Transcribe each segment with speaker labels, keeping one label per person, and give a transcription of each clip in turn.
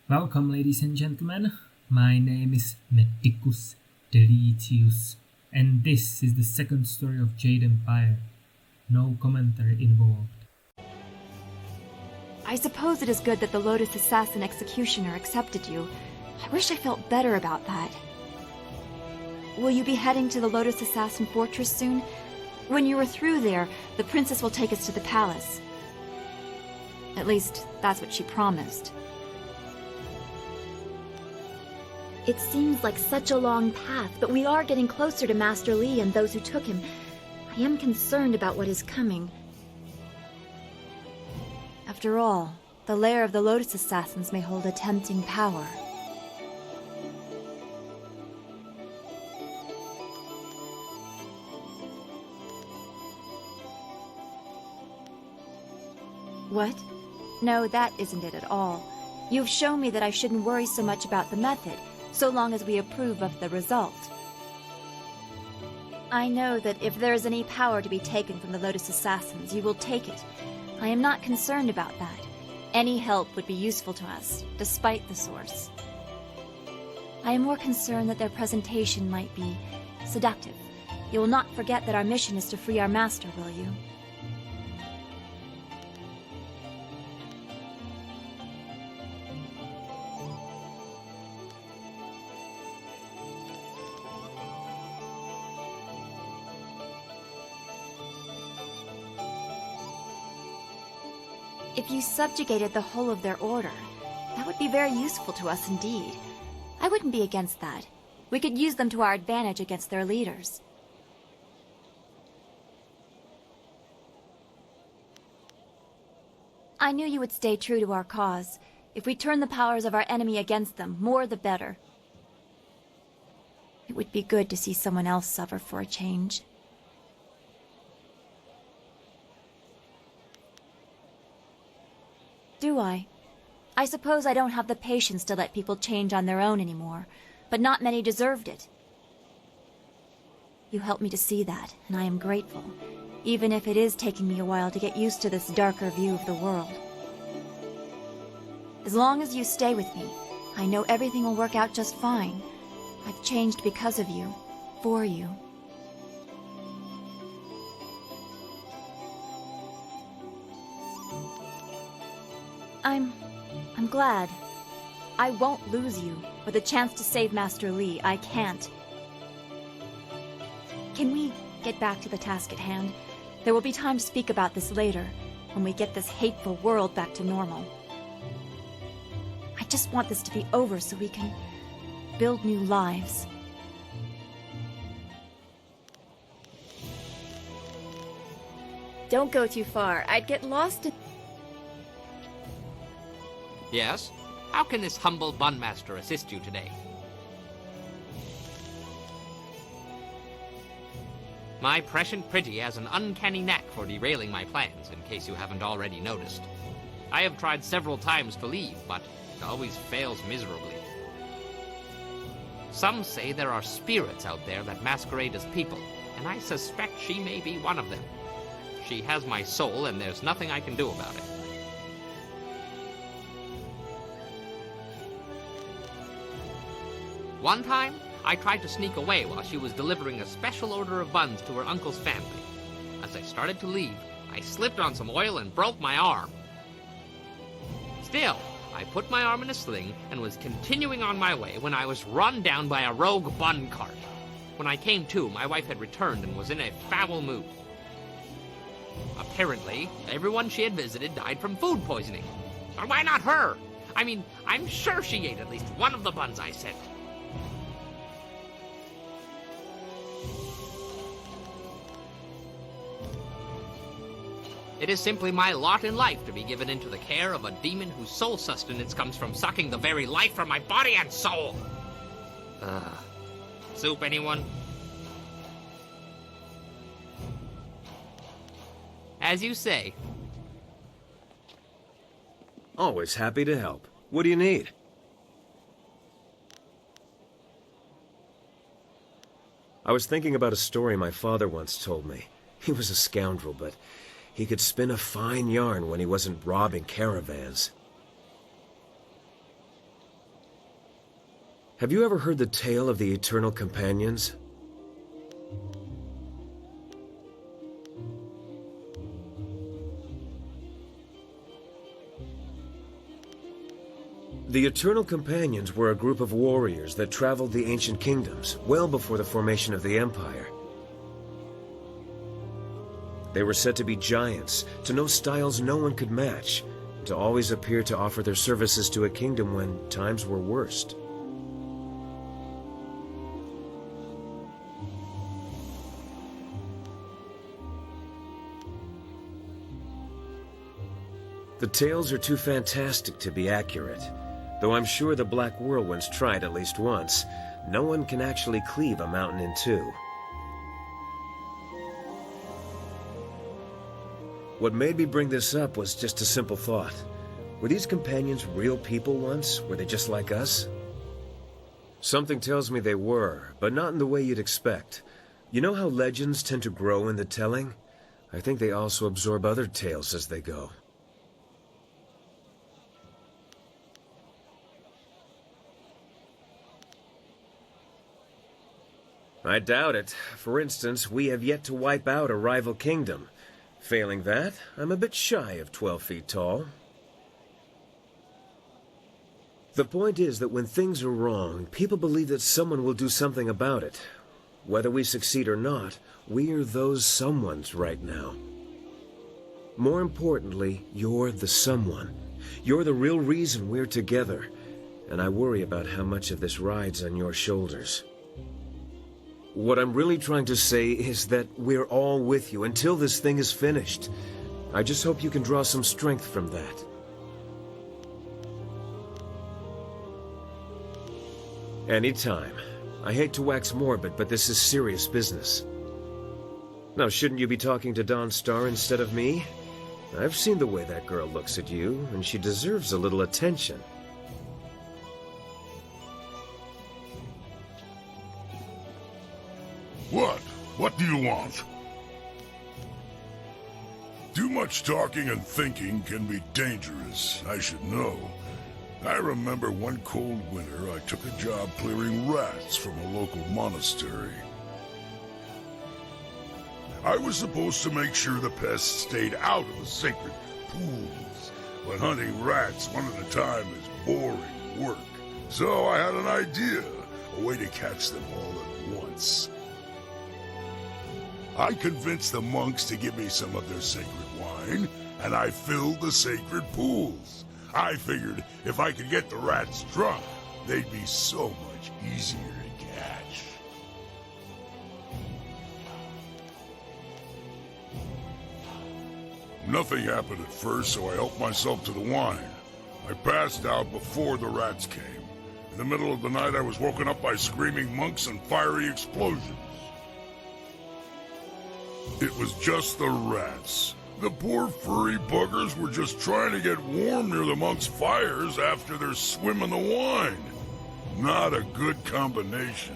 Speaker 1: Welcome, ladies and gentlemen. My name is Medicus Deletius, and this is the second story of Jade Empire. No commentary involved.
Speaker 2: I suppose it is good that the Lotus Assassin Executioner accepted you. I wish I felt better about that. Will you be heading to the Lotus Assassin Fortress soon? When you are through there, the princess will take us to the palace. At least, that's what she promised. It seems like such a long path, but we are getting closer to Master Li and those who took him. I am concerned about what is coming. After all, the lair of the Lotus Assassins may hold a tempting power. What? No, that isn't it at all. You've shown me that I shouldn't worry so much about the method, so long as we approve of the result. I know that if there is any power to be taken from the Lotus Assassins, you will take it. I am not concerned about that. Any help would be useful to us, despite the source. I am more concerned that their presentation might be seductive. You will not forget that our mission is to free our master, will you? If you subjugated the whole of their order, that would be very useful to us indeed. I wouldn't be against that. We could use them to our advantage against their leaders. I knew you would stay true to our cause. If we turn the powers of our enemy against them, more the better. It would be good to see someone else suffer for a change. Do I? I suppose I don't have the patience to let people change on their own anymore, but not many deserved it. You helped me to see that, and I am grateful, even if it is taking me a while to get used to this darker view of the world. As long as you stay with me, I know everything will work out just fine. I've changed because of you, for you. I'm glad. I won't lose you. With a chance to save Master Li, I can't. Can we get back to the task at hand? There will be time to speak about this later, when we get this hateful world back to normal. I just want this to be over so we can build new lives. Don't go too far. I'd get lost in...
Speaker 3: Yes? How can this humble bunmaster assist you today? My prescient pretty has an uncanny knack for derailing my plans, in case you haven't already noticed. I have tried several times to leave, but it always fails miserably. Some say there are spirits out there that masquerade as people, and I suspect she may be one of them. She has my soul, and there's nothing I can do about it. One time, I tried to sneak away while she was delivering a special order of buns to her uncle's family. As I started to leave, I slipped on some oil and broke my arm. Still, I put my arm in a sling and was continuing on my way when I was run down by a rogue bun cart. When I came to, my wife had returned and was in a foul mood. Apparently, everyone she had visited died from food poisoning. Or why not her? I mean, I'm sure she ate at least one of the buns I sent. It is simply my lot in life to be given into the care of a demon whose sole sustenance comes from sucking the very life from my body and soul. Soup, anyone? As you say.
Speaker 4: Always happy to help. What do you need? I was thinking about a story my father once told me. He was a scoundrel, but he could spin a fine yarn when he wasn't robbing caravans. Have you ever heard the tale of the Eternal Companions? The Eternal Companions were a group of warriors that traveled the ancient kingdoms, well before the formation of the Empire. They were said to be giants, to know styles no one could match, and to always appear to offer their services to a kingdom when times were worst. The tales are too fantastic to be accurate. Though I'm sure the Black Whirlwinds tried at least once, no one can actually cleave a mountain in two. What made me bring this up was just a simple thought. Were these companions real people once? Were they just like us? Something tells me they were, but not in the way you'd expect. You know how legends tend to grow in the telling? I think they also absorb other tales as they go. I doubt it. For instance, we have yet to wipe out a rival kingdom. Failing that, I'm a bit shy of 12 feet tall. The point is that when things are wrong, people believe that someone will do something about it. Whether we succeed or not, we are those someones right now. More importantly, you're the someone. You're the real reason we're together, and I worry about how much of this rides on your shoulders. What I'm really trying to say is that we're all with you until this thing is finished. I just hope you can draw some strength from that. Anytime. I hate to wax morbid, but this is serious business. Now, shouldn't you be talking to Dawn Star instead of me? I've seen the way that girl looks at you, and she deserves a little attention.
Speaker 5: What? What do you want? Too much talking and thinking can be dangerous, I should know. I remember one cold winter I took a job clearing rats from a local monastery. I was supposed to make sure the pests stayed out of the sacred pools, but hunting rats one at a time is boring work. So I had an idea, a way to catch them all at once. I convinced the monks to give me some of their sacred wine, and I filled the sacred pools. I figured if I could get the rats drunk, they'd be so much easier to catch. Nothing happened at first, so I helped myself to the wine. I passed out before the rats came. In the middle of the night, I was woken up by screaming monks and fiery explosions. It was just the rats. The poor furry buggers were just trying to get warm near the monks' fires after their swim in the wine. Not a good combination.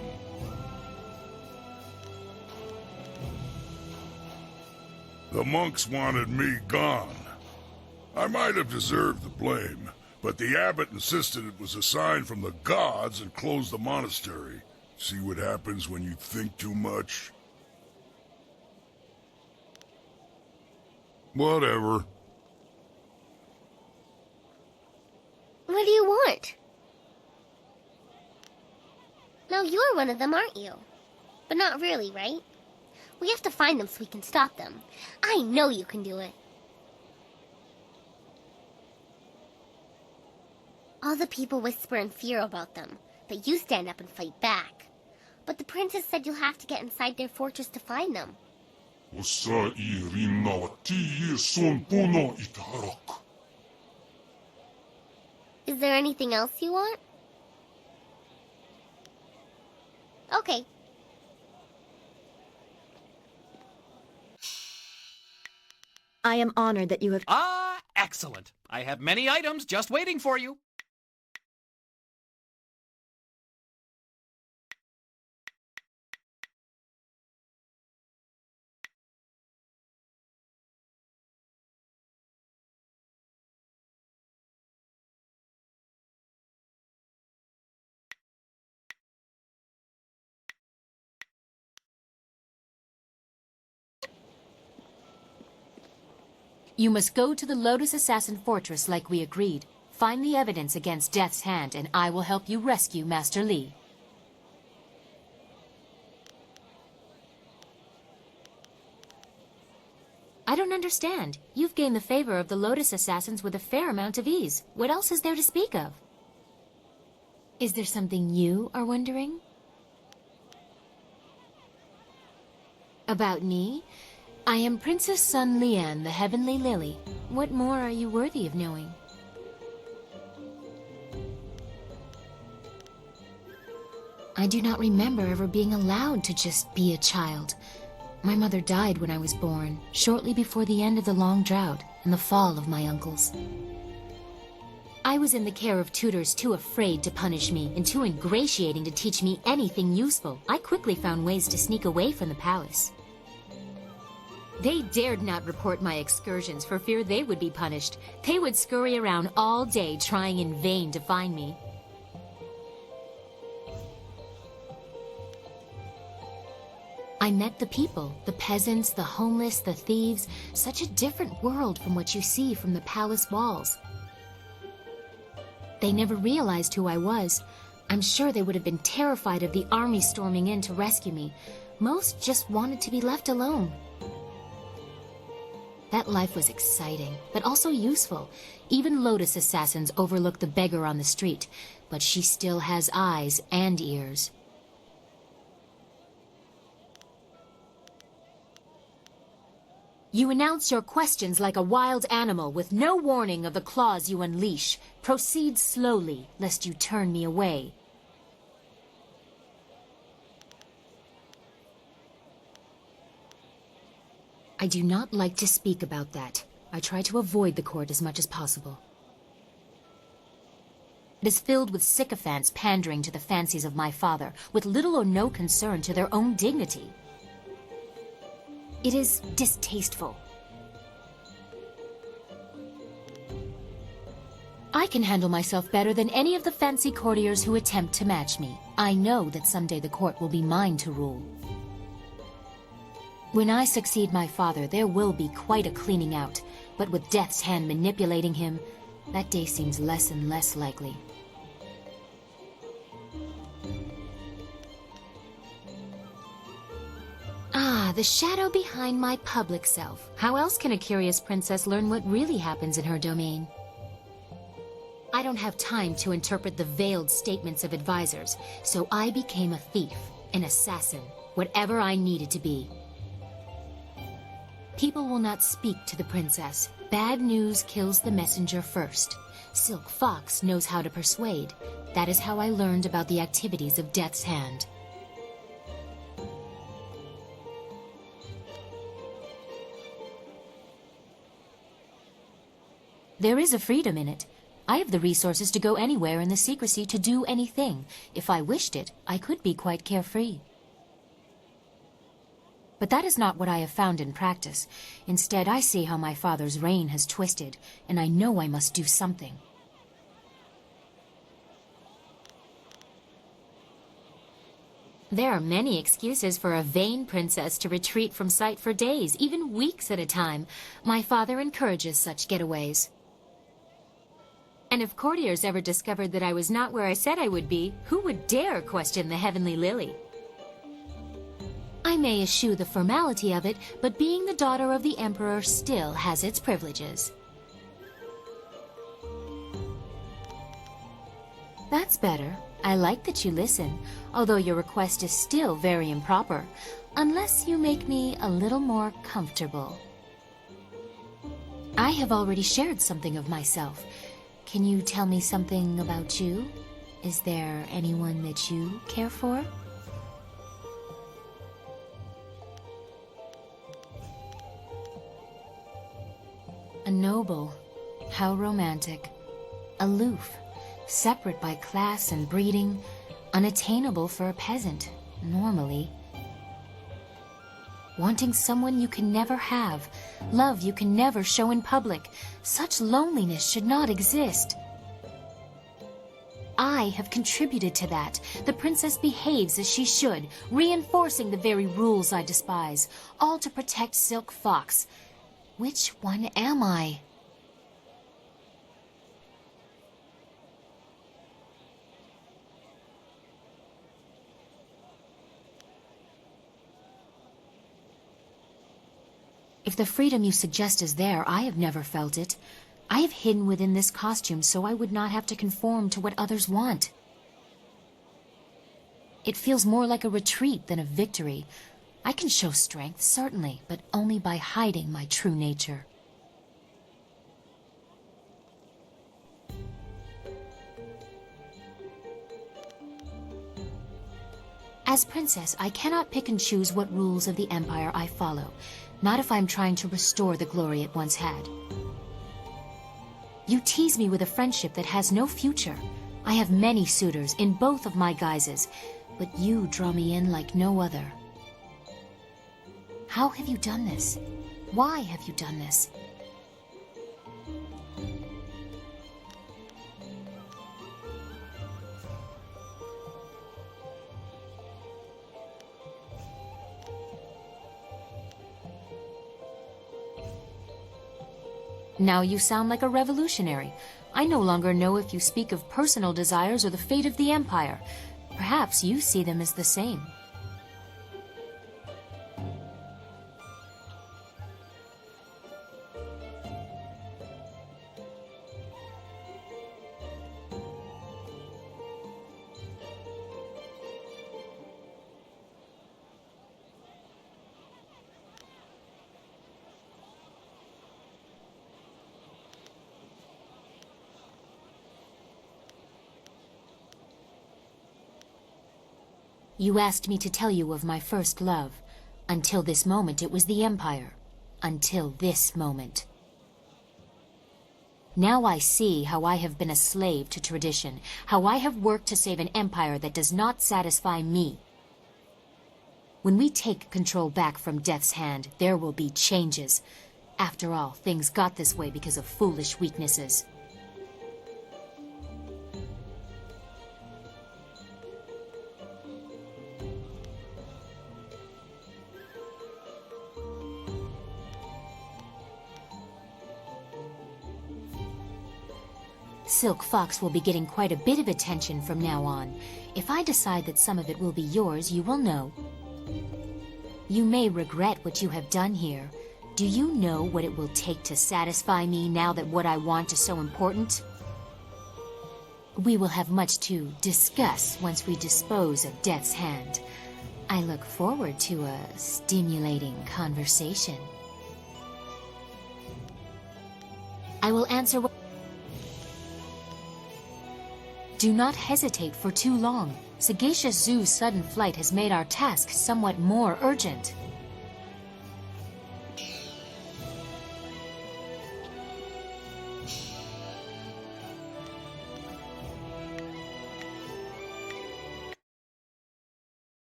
Speaker 5: The monks wanted me gone. I might have deserved the blame, but the abbot insisted it was a sign from the gods and closed the monastery. See what happens when you think too much? Whatever.
Speaker 6: What do you want? No, you're one of them, aren't you? But not really, right? We have to find them so we can stop them. I know you can do it. All the people whisper in fear about them, but you stand up and fight back. But the princess said you'll have to get inside their fortress to find them. Is there anything else you want? Okay.
Speaker 7: I am honored that you have...
Speaker 8: Ah, excellent. I have many items just waiting for you.
Speaker 9: You must go to the Lotus Assassin Fortress like we agreed. Find the evidence against Death's Hand, and I will help you rescue Master Li. I don't understand. You've gained the favor of the Lotus Assassins with a fair amount of ease. What else is there to speak of? Is there something you are wondering? About me? I am Princess Sun Lian, the Heavenly Lily. What more are you worthy of knowing? I do not remember ever being allowed to just be a child. My mother died when I was born, shortly before the end of the long drought and the fall of my uncles. I was in the care of tutors too afraid to punish me and too ingratiating to teach me anything useful. I quickly found ways to sneak away from the palace. They dared not report my excursions for fear they would be punished. They would scurry around all day trying in vain to find me. I met the people, the peasants, the homeless, the thieves. Such a different world from what you see from the palace walls. They never realized who I was. I'm sure they would have been terrified of the army storming in to rescue me. Most just wanted to be left alone. That life was exciting, but also useful. Even Lotus Assassins overlook the beggar on the street, but she still has eyes and ears. You announce your questions like a wild animal with no warning of the claws you unleash. Proceed slowly, lest you turn me away. I do not like to speak about that. I try to avoid the court as much as possible. It is filled with sycophants pandering to the fancies of my father, with little or no concern to their own dignity. It is distasteful. I can handle myself better than any of the fancy courtiers who attempt to match me. I know that someday the court will be mine to rule. When I succeed my father, there will be quite a cleaning out, but with Death's Hand manipulating him, that day seems less and less likely. Ah, the shadow behind my public self. How else can a curious princess learn what really happens in her domain? I don't have time to interpret the veiled statements of advisors, so I became a thief, an assassin, whatever I needed to be. People will not speak to the princess. Bad news kills the messenger first. Silk Fox knows how to persuade. That is how I learned about the activities of Death's Hand. There is a freedom in it. I have the resources to go anywhere in the secrecy to do anything. If I wished it, I could be quite carefree. But that is not what I have found in practice. Instead, I see how my father's reign has twisted, and I know I must do something. There are many excuses for a vain princess to retreat from sight for days, even weeks at a time. My father encourages such getaways. And if courtiers ever discovered that I was not where I said I would be, who would dare question the Heavenly Lily? I may eschew the formality of it, but being the daughter of the Emperor still has its privileges. That's better. I like that you listen, although your request is still very improper, unless you make me a little more comfortable. I have already shared something of myself. Can you tell me something about you? Is there anyone that you care for? A noble. How romantic. Aloof. Separate by class and breeding. Unattainable for a peasant, normally. Wanting someone you can never have. Love you can never show in public. Such loneliness should not exist. I have contributed to that. The princess behaves as she should, reinforcing the very rules I despise, all to protect Silk Fox. Which one am I? If the freedom you suggest is there, I have never felt it. I have hidden within this costume so I would not have to conform to what others want. It feels more like a retreat than a victory. I can show strength, certainly, but only by hiding my true nature. As princess, I cannot pick and choose what rules of the Empire I follow, not if I'm trying to restore the glory it once had. You tease me with a friendship that has no future. I have many suitors in both of my guises, but you draw me in like no other. How have you done this? Why have you done this? Now you sound like a revolutionary. I no longer know if you speak of personal desires or the fate of the Empire. Perhaps you see them as the same. You asked me to tell you of my first love. Until this moment, it was the Empire. Until this moment. Now I see how I have been a slave to tradition, how I have worked to save an empire that does not satisfy me. When we take control back from Death's hand, there will be changes. After all, things got this way because of foolish weaknesses. Silk Fox will be getting quite a bit of attention from now on. If I decide that some of it will be yours, you will know. You may regret what you have done here. Do you know what it will take to satisfy me now that what I want is so important? We will have much to discuss once we dispose of Death's hand. I look forward to a stimulating conversation. I will answer what... Do not hesitate for too long. Sagacious Zoo's sudden flight has made our task somewhat more urgent.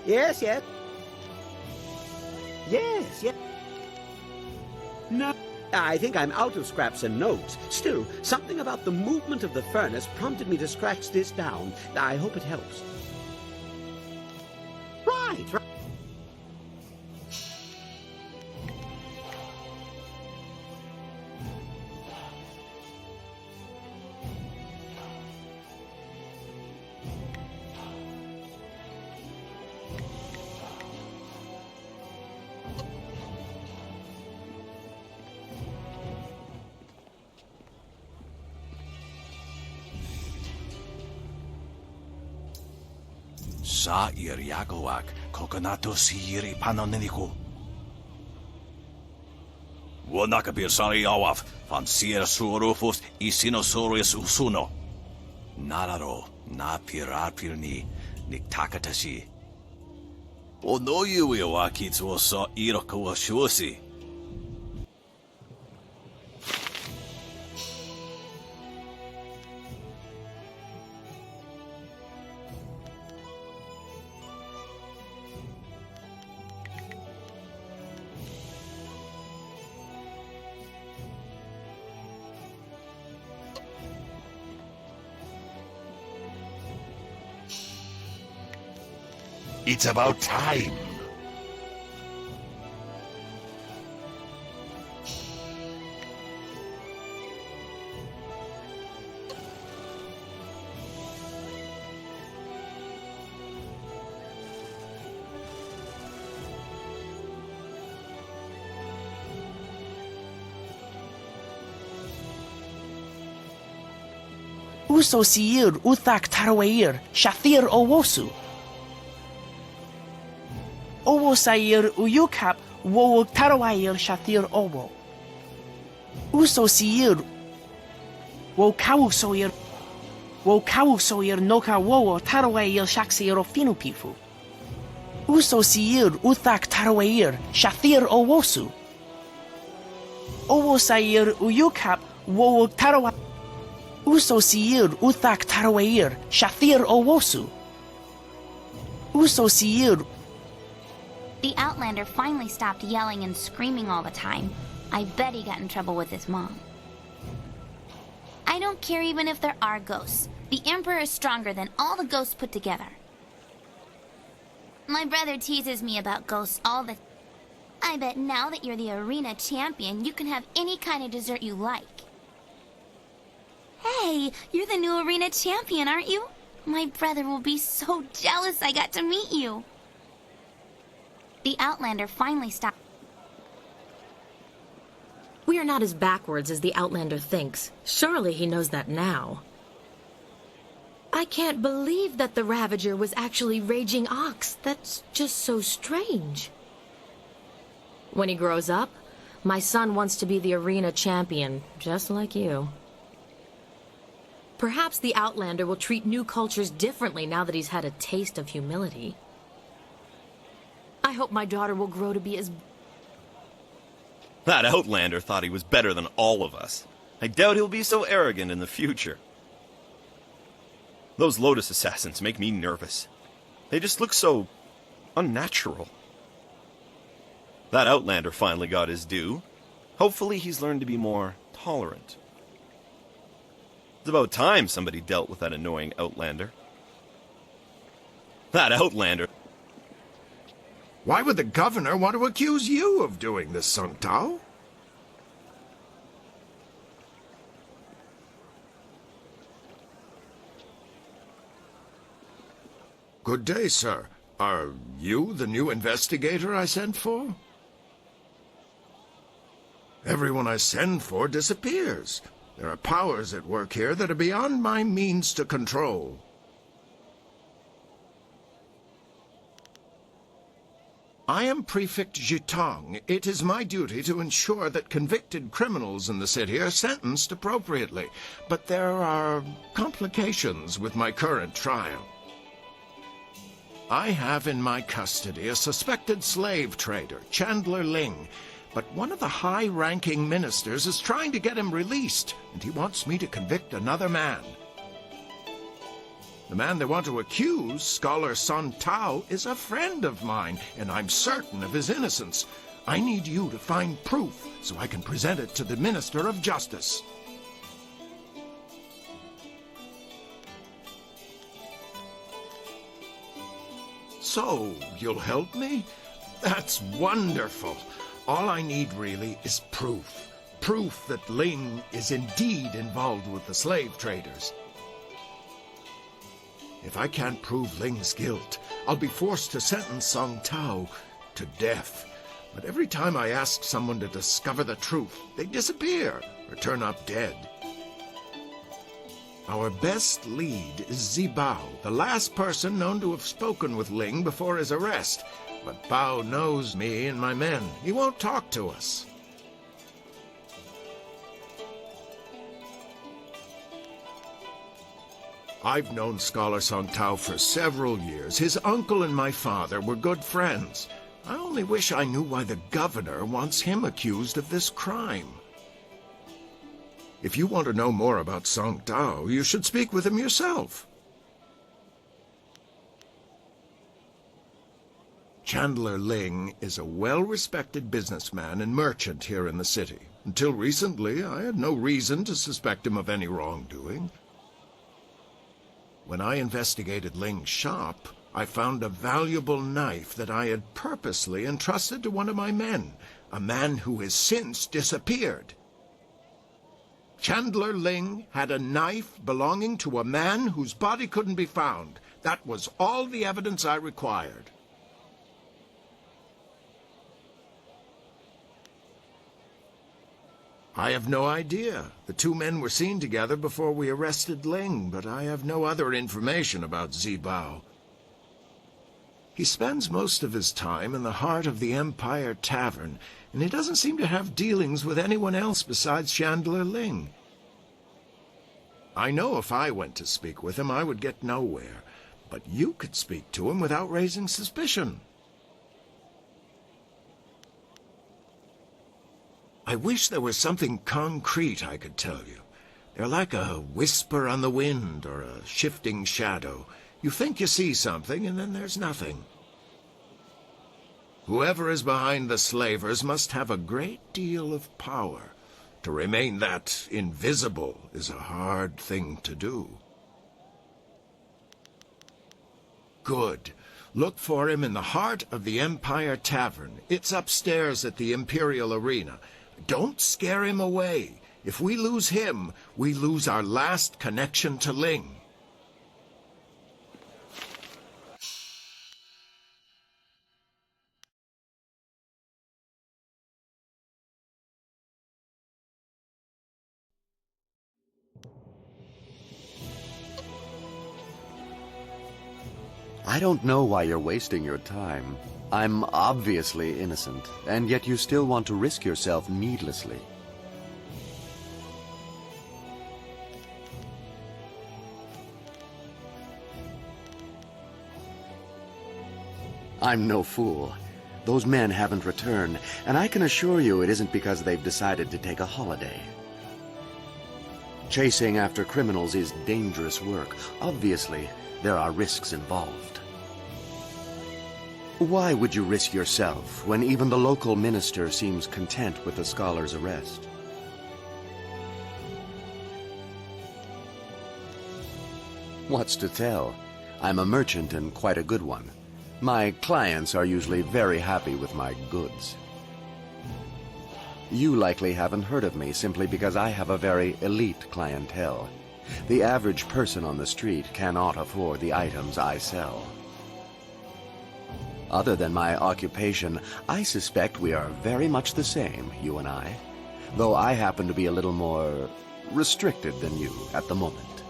Speaker 10: Yes, yes. Yes, yes. No. I think I'm out of scraps and notes. Still, something about the movement of the furnace prompted me to scratch this down. I hope it helps. Right.
Speaker 11: Sa iriagawak kokonato siri panoniniku. Wanakabir sari awaf van sir surufus isinosaurus usuno. Nararo na pirapirni niktakatashi. Onoyu iwakitsu sa irokawa shusi.
Speaker 5: It's about time.
Speaker 12: Uso siir uthak tarawair, shathir owosu. Owo sair uyukap, wo tarawair shathir owo. Uso siir wo kawusoir noka wo tarawair shaksir ofinu pifu. Uso siir uthak tarawair, shathir owosu. Owo sair uyukap, wo tarawair. Uso siir uthak tarawair, shathir owosu. Uso siir.
Speaker 13: The Outlander finally stopped yelling and screaming all the time. I bet he got in trouble with his mom. I don't care even if there are ghosts. The Emperor is stronger than all the ghosts put together. My brother teases me about ghosts all the... I bet now that you're the arena champion, you can have any kind of dessert you like. Hey, you're the new arena champion, aren't you? My brother will be so jealous I got to meet you. The Outlander finally stopped.
Speaker 7: We are not as backwards as the Outlander thinks. Surely he knows that now. I can't believe that the Ravager was actually Raging Ox. That's just so strange. When he grows up, my son wants to be the arena champion, just like you. Perhaps the Outlander will treat new cultures differently now that he's had a taste of humility. I hope my daughter will grow to be as...
Speaker 14: That Outlander thought he was better than all of us. I doubt he'll be so arrogant in the future. Those Lotus Assassins make me nervous. They just look so... unnatural. That Outlander finally got his due. Hopefully he's learned to be more tolerant. It's about time somebody dealt with that annoying Outlander. That Outlander...
Speaker 15: Why would the governor want to accuse you of doing this, Sung Tao? Good day, sir. Are you the new investigator I sent for? Everyone I send for disappears. There are powers at work here that are beyond my means to control. I am Prefect Jitong. It is my duty to ensure that convicted criminals in the city are sentenced appropriately. But there are complications with my current trial. I have in my custody a suspected slave trader, Chandler Ling. But one of the high-ranking ministers is trying to get him released, and he wants me to convict another man. The man they want to accuse, Scholar Sun Tao, is a friend of mine, and I'm certain of his innocence. I need you to find proof so I can present it to the Minister of Justice. So, you'll help me? That's wonderful. All I need, really, is proof. Proof that Ling is indeed involved with the slave traders. If I can't prove Ling's guilt, I'll be forced to sentence Song Tao to death. But every time I ask someone to discover the truth, they disappear or turn up dead. Our best lead is Zibao, the last person known to have spoken with Ling before his arrest. But Bao knows me and my men. He won't talk to us. I've known Scholar Song Tao for several years. His uncle and my father were good friends. I only wish I knew why the governor wants him accused of this crime. If you want to know more about Song Tao, you should speak with him yourself. Chandler Ling is a well-respected businessman and merchant here in the city. Until recently, I had no reason to suspect him of any wrongdoing. When I investigated Ling's shop, I found a valuable knife that I had purposely entrusted to one of my men, a man who has since disappeared. Chandler Ling had a knife belonging to a man whose body couldn't be found. That was all the evidence I required. I have no idea. The two men were seen together before we arrested Ling, but I have no other information about Zibao. He spends most of his time in the heart of the Empire Tavern, and he doesn't seem to have dealings with anyone else besides Chandler Ling. I know if I went to speak with him, I would get nowhere, but you could speak to him without raising suspicion. I wish there was something concrete I could tell you. They're like a whisper on the wind or a shifting shadow. You think you see something, and then there's nothing. Whoever is behind the slavers must have a great deal of power. To remain that invisible is a hard thing to do. Good. Look for him in the heart of the Empire Tavern. It's upstairs at the Imperial Arena. Don't scare him away. If we lose him, we lose our last connection to Ling.
Speaker 16: I don't know why you're wasting your time. I'm obviously innocent, and yet you still want to risk yourself needlessly. I'm no fool. Those men haven't returned, and I can assure you it isn't because they've decided to take a holiday. Chasing after criminals is dangerous work. Obviously, there are risks involved. Why would you risk yourself when even the local minister seems content with the scholar's arrest? What's to tell? I'm a merchant and quite a good one. My clients are usually very happy with my goods. You likely haven't heard of me simply because I have a very elite clientele. The average person on the street cannot afford the items I sell. Other than my occupation, I suspect we are very much the same, you and I, though I happen to be a little more restricted than you at the moment.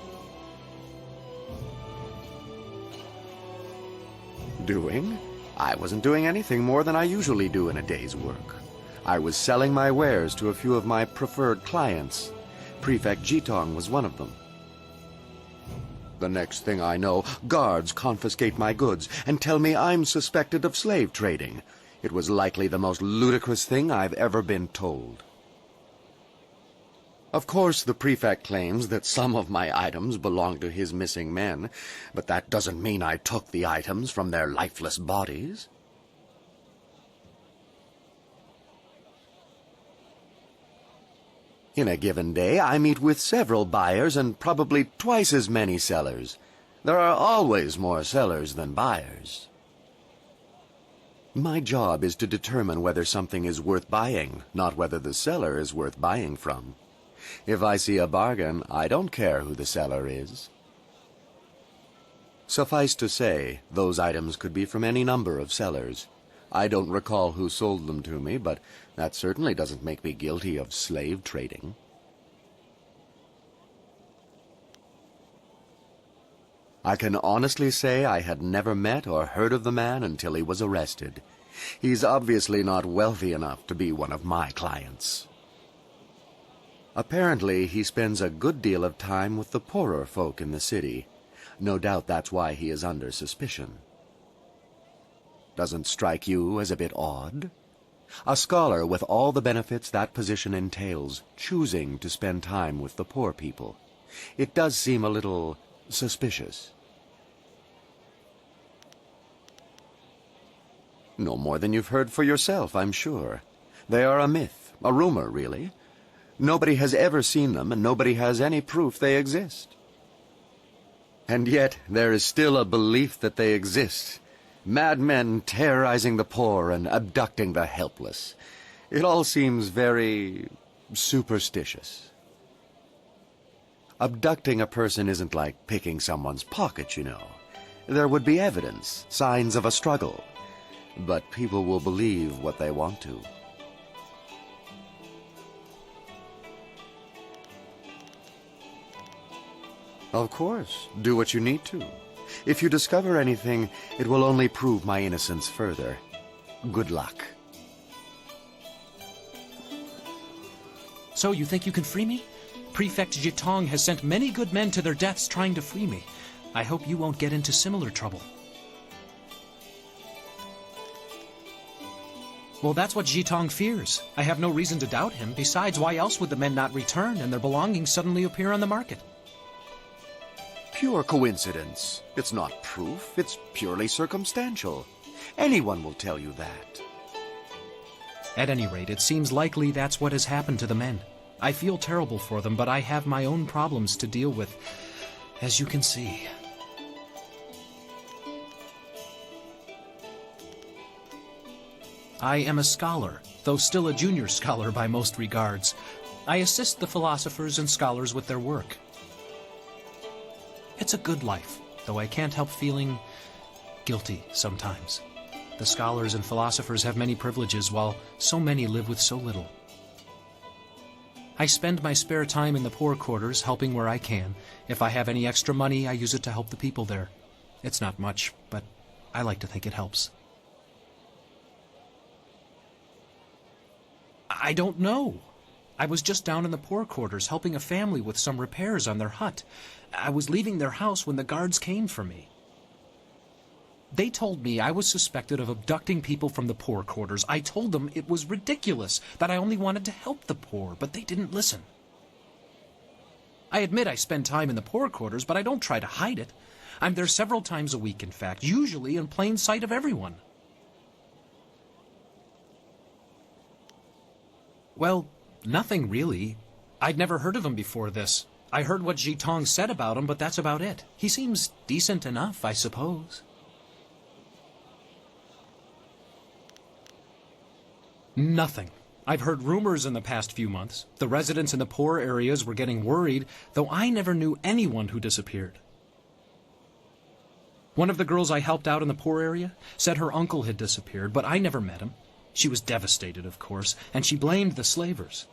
Speaker 16: Doing? I wasn't doing anything more than I usually do in a day's work. I was selling my wares to a few of my preferred clients. Prefect Jitong was one of them. The next thing I know, guards confiscate my goods and tell me I'm suspected of slave trading. It was likely the most ludicrous thing I've ever been told. Of course, the prefect claims that some of my items belong to his missing men, but that doesn't mean I took the items from their lifeless bodies. In a given day, I meet with several buyers and probably twice as many sellers. There are always more sellers than buyers. My job is to determine whether something is worth buying, not whether the seller is worth buying from. If I see a bargain, I don't care who the seller is. Suffice to say, those items could be from any number of sellers. I don't recall who sold them to me, but that certainly doesn't make me guilty of slave trading. I can honestly say I had never met or heard of the man until he was arrested. He's obviously not wealthy enough to be one of my clients. Apparently, he spends a good deal of time with the poorer folk in the city. No doubt that's why he is under suspicion. Doesn't strike you as a bit odd? A scholar with all the benefits that position entails, choosing to spend time with the poor people. It does seem a little suspicious. No more than you've heard for yourself, I'm sure. They are a myth, a rumor, really. Nobody has ever seen them, and nobody has any proof they exist. And yet, there is still a belief that they exist. Madmen terrorizing the poor and abducting the helpless. It all seems very superstitious. Abducting a person isn't like picking someone's pocket, you know. There would be evidence, signs of a struggle. But people will believe what they want to. Of course. Do what you need to. If you discover anything, it will only prove my innocence further. Good luck.
Speaker 8: So you think you can free me? Prefect Jitong has sent many good men to their deaths trying to free me. I hope you won't get into similar trouble. Well, that's what Jitong fears. I have no reason to doubt him. Besides, why else would the men not return and their belongings suddenly appear on the market?
Speaker 16: Pure coincidence. It's not proof. It's purely circumstantial. Anyone will tell you that.
Speaker 8: At any rate, it seems likely that's what has happened to the men. I feel terrible for them, but I have my own problems to deal with, as you can see. I am a scholar, though still a junior scholar by most regards. I assist the philosophers and scholars with their work. It's a good life, though I can't help feeling guilty sometimes. The scholars and philosophers have many privileges, while so many live with so little. I spend my spare time in the poor quarters, helping where I can. If I have any extra money, I use it to help the people there. It's not much, but I like to think it helps. I don't know. I was just down in the poor quarters helping a family with some repairs on their hut. I was leaving their house when the guards came for me. They told me I was suspected of abducting people from the poor quarters. I told them it was ridiculous, that I only wanted to help the poor, but they didn't listen. I admit I spend time in the poor quarters, but I don't try to hide it. I'm there several times a week, in fact, usually in plain sight of everyone. Well, nothing really. I'd never heard of him before this. I heard what Jitong said about him, but that's about it. He seems decent enough, I suppose. Nothing. I've heard rumors in the past few months. The residents in the poor areas were getting worried, though I never knew anyone who disappeared. One of the girls I helped out in the poor area said her uncle had disappeared, but I never met him. She was devastated, of course, and she blamed the slavers.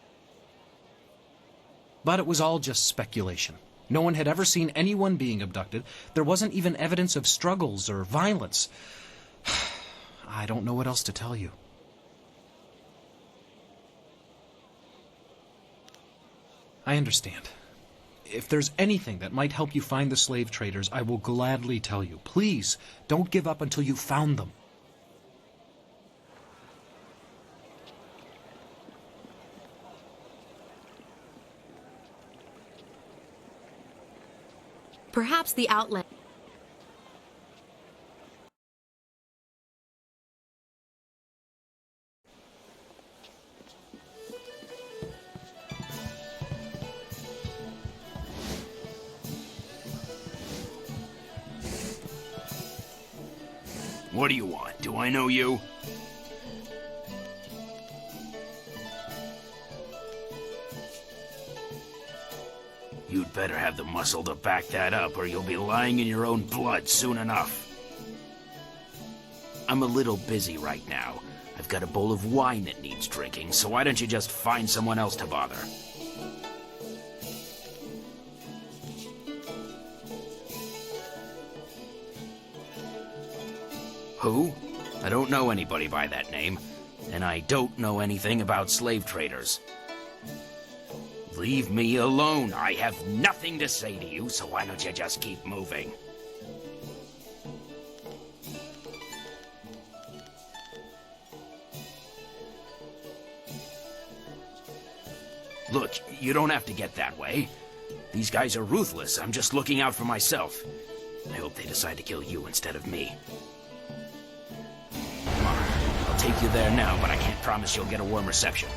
Speaker 8: But it was all just speculation. No one had ever seen anyone being abducted. There wasn't even evidence of struggles or violence. I don't know what else to tell you. I understand. If there's anything that might help you find the slave traders, I will gladly tell you. Please, don't give up until you've found them.
Speaker 7: Perhaps the outlet...
Speaker 17: What do you want? Do I know you? You'd better have the muscle to back that up, or you'll be lying in your own blood soon enough. I'm a little busy right now. I've got a bowl of wine that needs drinking, so why don't you just find someone else to bother? Who? I don't know anybody by that name, and I don't know anything about slave traders. Leave me alone. I have nothing to say to you, so why don't you just keep moving? Look, you don't have to get that way. These guys are ruthless. I'm just looking out for myself. I hope they decide to kill you instead of me. Come on, I'll take you there now, but I can't promise you'll get a warm reception.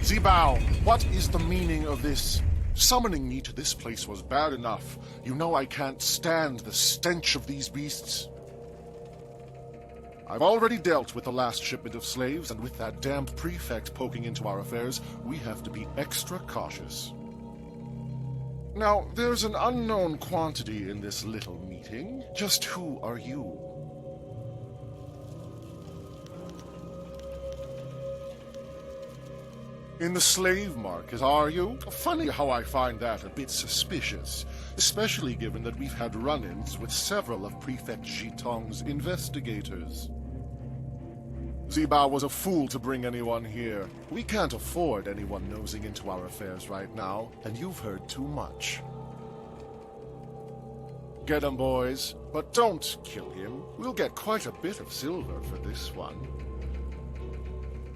Speaker 18: Zibao, what is the meaning of this? Summoning me to this place was bad enough. You know I can't stand the stench of these beasts. I've already dealt with the last shipment of slaves, and with that damned prefect poking into our affairs, we have to be extra cautious. Now, there's an unknown quantity in this little meeting. Just who are you? In the slave market, are you? Funny how I find that a bit suspicious, especially given that we've had run-ins with several of Prefect Jitong's investigators. Zibao was a fool to bring anyone here. We can't afford anyone nosing into our affairs right now, and you've heard too much. Get him, boys, but don't kill him. We'll get quite a bit of silver for this one.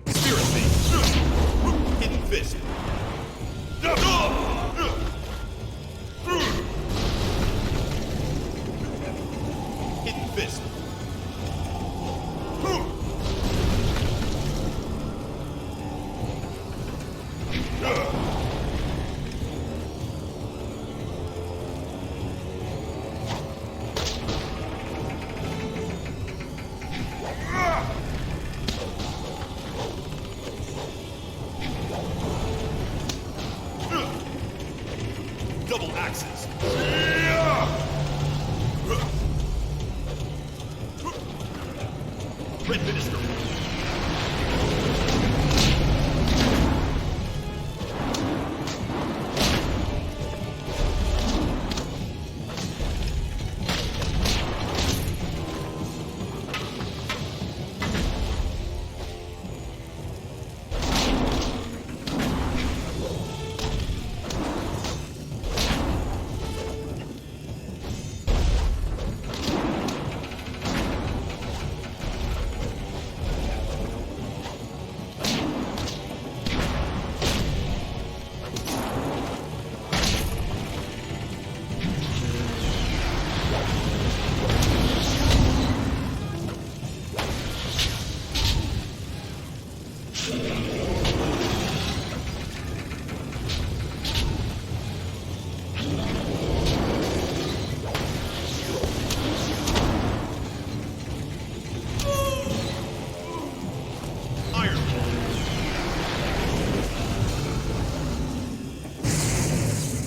Speaker 19: Spirit Thing! Hidden Fist! Hidden Fist! Double axes. Red Minister.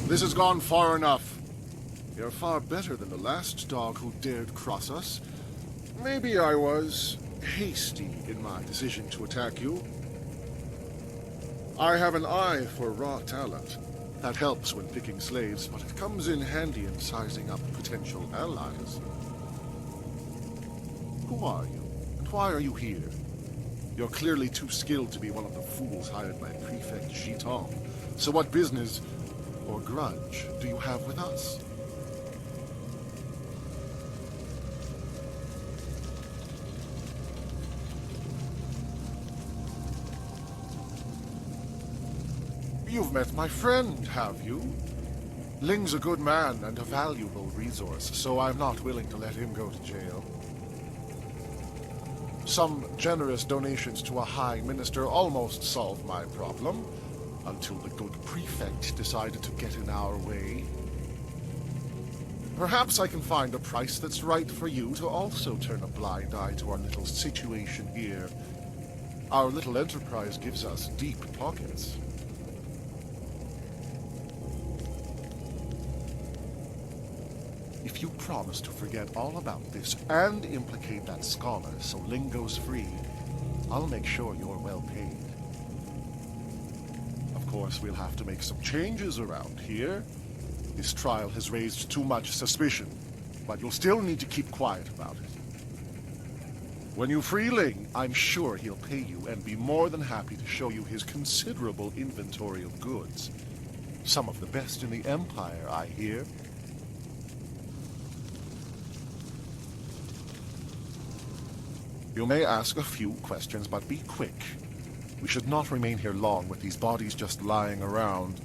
Speaker 18: This has gone far enough. You're far better than the last dog who dared cross us. Maybe I was hasty in my decision to attack you. I have an eye for raw talent. That helps when picking slaves, but it comes in handy in sizing up potential allies. Who are you, and why are you here? You're clearly too skilled to be one of the fools hired by Prefect Jitong. So what business or grudge do you have with us? You've met my friend, have you? Ling's a good man and a valuable resource, so I'm not willing to let him go to jail. Some generous donations to a high minister almost solved my problem, until the good prefect decided to get in our way. Perhaps I can find a price that's right for you to also turn a blind eye to our little situation here. Our little enterprise gives us deep pockets. If you promise to forget all about this and implicate that scholar so Ling goes free, I'll make sure you're well paid. Of course, we'll have to make some changes around here. This trial has raised too much suspicion, but you'll still need to keep quiet about it. When you free Ling, I'm sure he'll pay you and be more than happy to show you his considerable inventory of goods. Some of the best in the Empire, I hear. You may ask a few questions, but be quick. We should not remain here long with these bodies just lying around.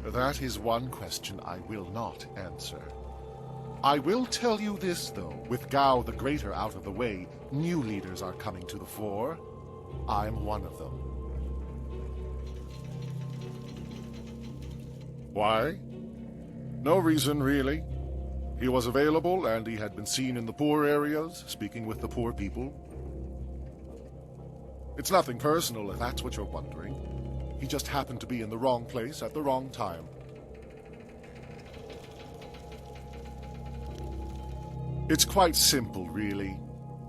Speaker 18: That is one question I will not answer. I will tell you this, though. With Gao the Greater out of the way, new leaders are coming to the fore. I'm one of them. Why? No reason, really. He was available, and he had been seen in the poor areas, speaking with the poor people. It's nothing personal, if that's what you're wondering. He just happened to be in the wrong place at the wrong time. It's quite simple, really.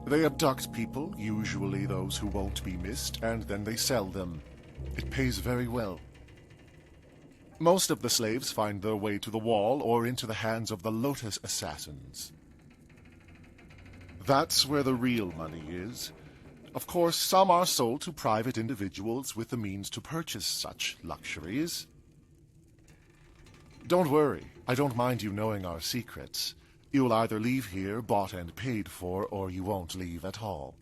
Speaker 18: They abduct people, usually those who won't be missed, and then they sell them. It pays very well. Most of the slaves find their way to the wall or into the hands of the Lotus Assassins. That's where the real money is. Of course, some are sold to private individuals with the means to purchase such luxuries. Don't worry, I don't mind you knowing our secrets. You'll either leave here bought and paid for, or you won't leave at all.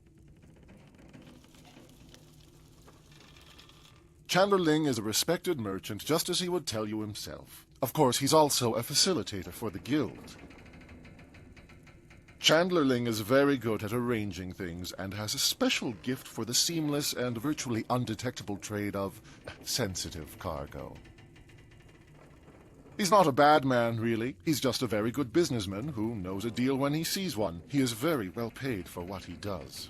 Speaker 18: Chandler Ling is a respected merchant, just as he would tell you himself. Of course, he's also a facilitator for the guild. Chandler Ling is very good at arranging things and has a special gift for the seamless and virtually undetectable trade of sensitive cargo. He's not a bad man, really. He's just a very good businessman who knows a deal when he sees one. He is very well paid for what he does.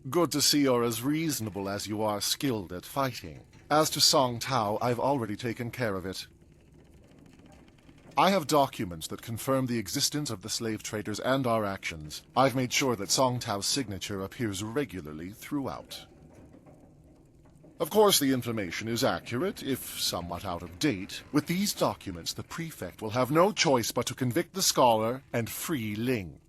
Speaker 18: Good to see you're as reasonable as you are skilled at fighting. As to Song Tao, I've already taken care of it. I have documents that confirm the existence of the slave traders and our actions. I've made sure that Song Tao's signature appears regularly throughout. Of course, the information is accurate, if somewhat out of date. With these documents, the prefect will have no choice but to convict the scholar and free Ling.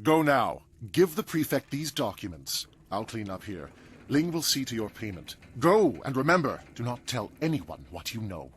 Speaker 18: Go now. Give the prefect these documents. I'll clean up here. Ling will see to your payment. Go, and remember, do not tell anyone what you know.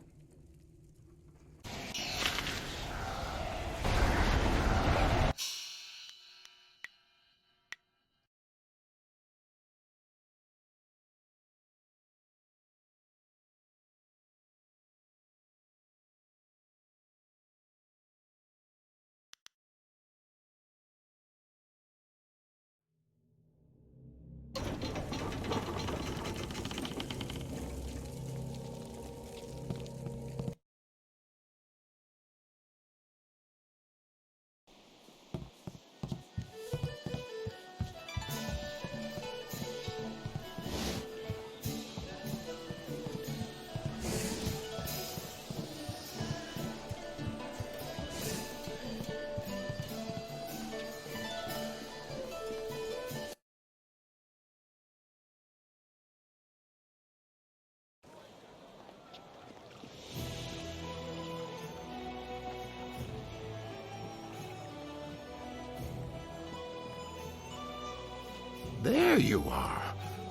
Speaker 15: There you are.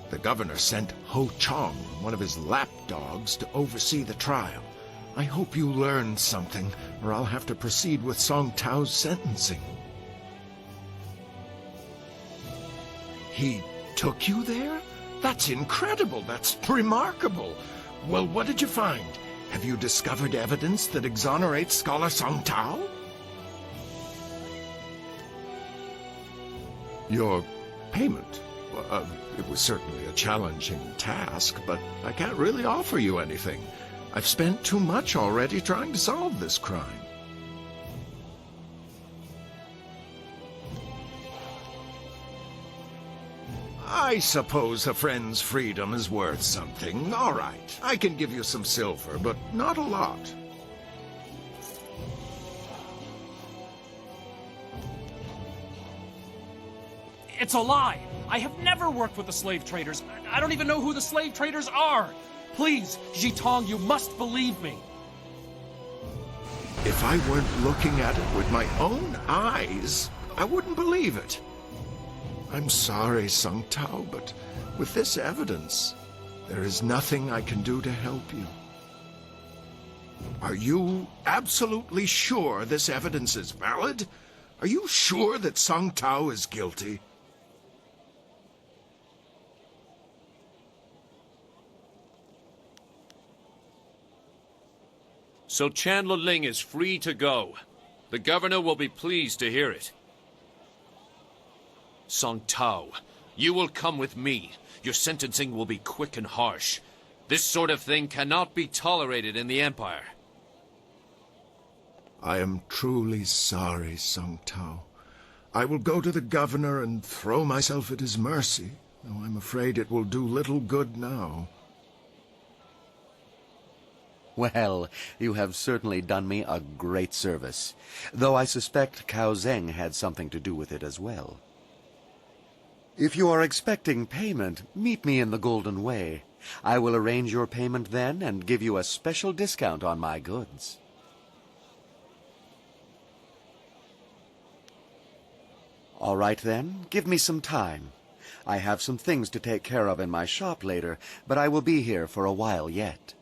Speaker 15: The governor sent Ho Chong, one of his lapdogs, to oversee the trial. I hope you learned something, or I'll have to proceed with Song Tao's sentencing. He took you there? That's incredible. That's remarkable. Well, what did you find? Have you discovered evidence that exonerates Scholar Song Tao? Your payment? It was certainly a challenging task, but I can't really offer you anything. I've spent too much already trying to solve this crime. I suppose a friend's freedom is worth something. All right, I can give you some silver, but not a lot.
Speaker 8: It's a lie! I have never worked with the slave traders. I don't even know who the slave traders are. Please, Jitong, you must believe me.
Speaker 15: If I weren't looking at it with my own eyes, I wouldn't believe it. I'm sorry, Sung Tao, but with this evidence, there is nothing I can do to help you. Are you absolutely sure this evidence is valid? Are you sure that Sung Tao is guilty?
Speaker 20: So Chandler Ling is free to go. The governor will be pleased to hear it. Song Tao, you will come with me. Your sentencing will be quick and harsh. This sort of thing cannot be tolerated in the Empire.
Speaker 15: I am truly sorry, Sung Tao. I will go to the governor and throw myself at his mercy. though I'm afraid it will do little good now.
Speaker 16: Well, you have certainly done me a great service, though I suspect Cao Zheng had something to do with it as well. If you are expecting payment, meet me in the Golden Way. I will arrange your payment then and give you a special discount on my goods. All right then, give me some time. I have some things to take care of in my shop later, but I will be here for a while yet.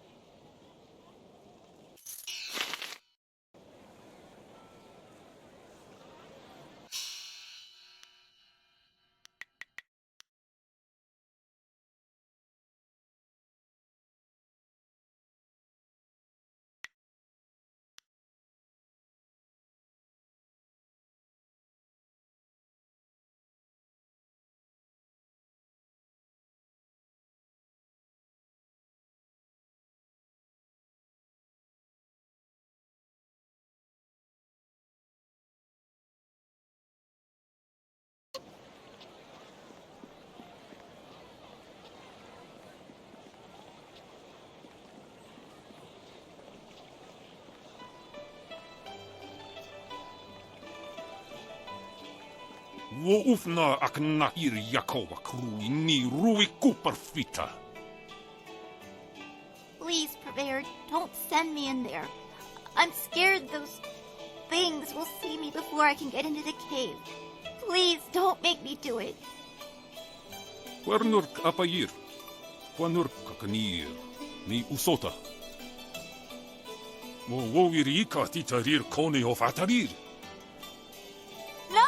Speaker 19: Wo ufna ak na ir Yakowa krui ni rui kuperfita.
Speaker 13: Please, Purveyor, don't send me in there. I'm scared those things will see me before I can get into the cave. Please, don't make me do it.
Speaker 19: Wernurk apayir. Wanurk kakanir. Ni usota. Wo wirika titarir koni of atarir.
Speaker 13: No!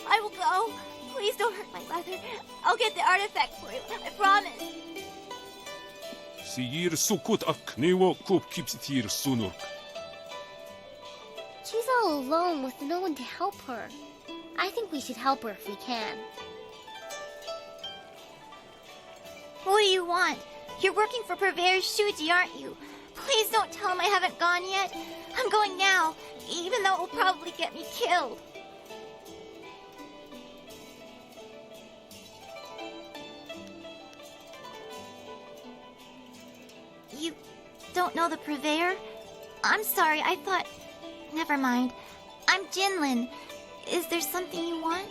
Speaker 13: I will go. Please don't hurt my mother. I'll get the artifact for you. I promise.
Speaker 19: Siyir sukut af knewo kup kipsitir sunurk.
Speaker 6: She's all alone with no one to help her. I think we should help her if we can.
Speaker 13: What do you want? You're working for Purveyor Shuji, aren't you? Please don't tell him I haven't gone yet. I'm going now, even though it will probably get me killed. You don't know the Purveyor? I'm sorry, I thought... Never mind. I'm Jinlin. Is there something you want?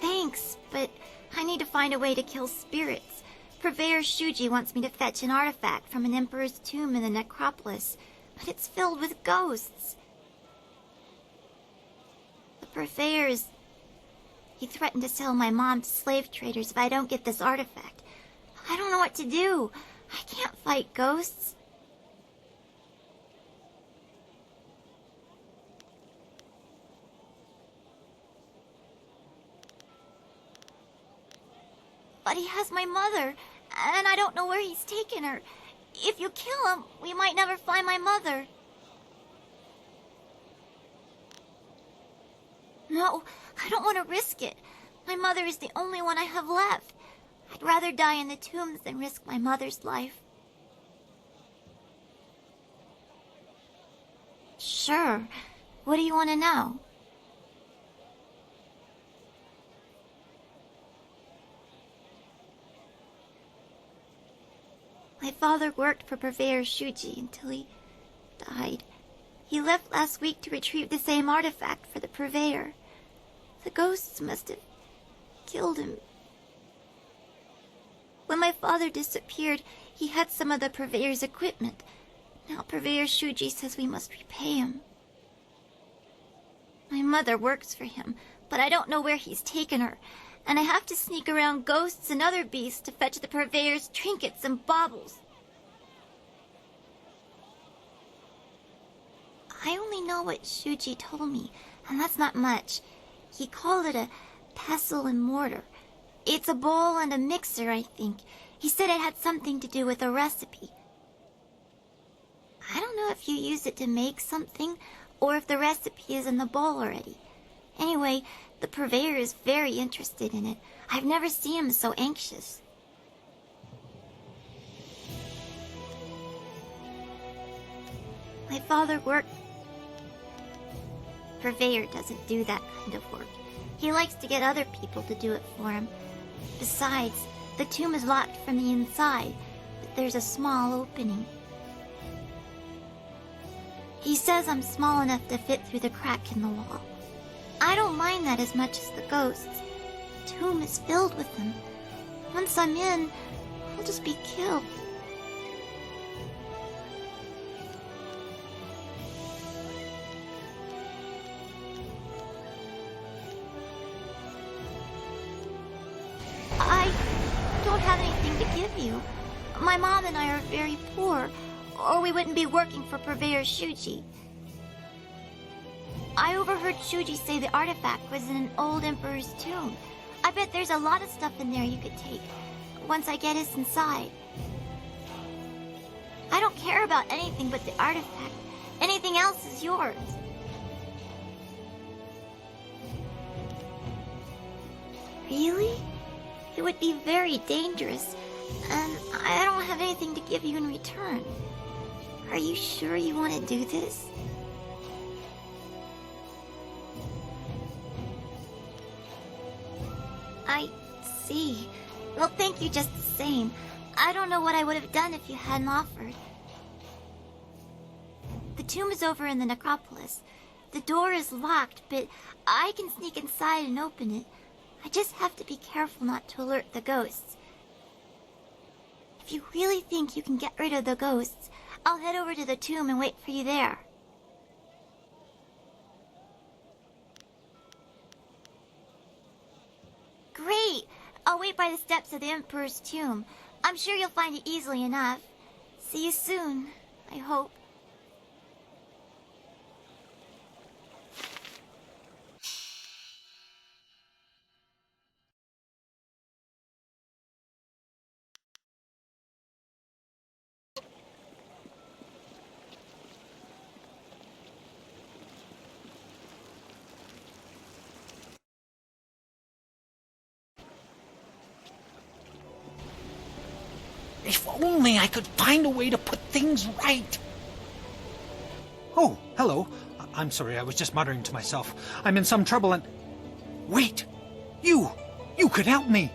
Speaker 13: Thanks, but I need to find a way to kill spirits. Purveyor Shuji wants me to fetch an artifact from an emperor's tomb in the necropolis, but it's filled with ghosts. The Purveyor is... He threatened to sell my mom to slave traders if I don't get this artifact. I don't know what to do. I can't fight ghosts. But he has my mother, and I don't know where he's taken her. If you kill him, we might never find my mother. No, I don't want to risk it. My mother is the only one I have left. I'd rather die in the tombs than risk my mother's life. Sure. What do you want to know? My father worked for Purveyor Shuji until he died. He left last week to retrieve the same artifact for the Purveyor. The ghosts must have killed him. When my father disappeared, he had some of the Purveyor's equipment. Now Purveyor Shuji says we must repay him. My mother works for him, but I don't know where he's taken her, and I have to sneak around ghosts and other beasts to fetch the Purveyor's trinkets and baubles. I only know what Shuji told me, and that's not much. He called it a pestle and mortar. It's a bowl and a mixer, I think. He said it had something to do with a recipe. I don't know if you use it to make something, or if the recipe is in the bowl already. Anyway, the Purveyor is very interested in it. I've never seen him so anxious. My father worked
Speaker 21: Purveyor doesn't do that kind of work. He likes to get other people to do it for him. Besides, the tomb is locked from the inside, but there's a small opening. He says I'm small enough to fit through the crack in the wall. I don't mind that as much as the ghosts. The tomb is filled with them. Once I'm in, I'll just be killed. I don't have anything to give you. My mom and I are very poor, or we wouldn't be working for Purveyor Shuji. I overheard Shuji say the artifact was in an old emperor's tomb. I bet there's a lot of stuff in there you could take, once I get us inside. I don't care about anything but the artifact. Anything else is yours. Really? It would be very dangerous, and I don't have anything to give you in return. Are you sure you want to do this? I see. Well, thank you just the same. I don't know what I would have done if you hadn't offered. The tomb is over in the necropolis. The door is locked, but I can sneak inside and open it. I just have to be careful not to alert the ghosts. If you really think you can get rid of the ghosts, I'll head over to the tomb and wait for you there. Great! I'll wait by the steps of the Emperor's tomb. I'm sure you'll find it easily enough. See you soon, I hope.
Speaker 8: If only I could find a way to put things right. Oh, hello. I'm sorry, I was just muttering to myself. I'm in some trouble and... Wait! You could help me!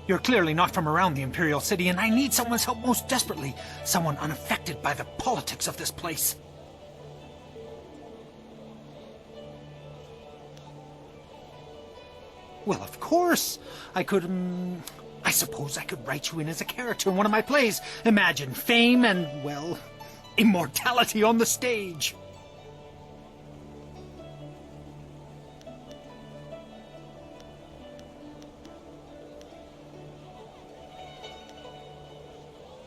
Speaker 8: You're clearly not from around the Imperial City, and I need someone's help most desperately. Someone unaffected by the politics of this place. Well, of course. I could, I suppose I could write you in as a character in one of my plays. Imagine fame and, well, immortality on the stage.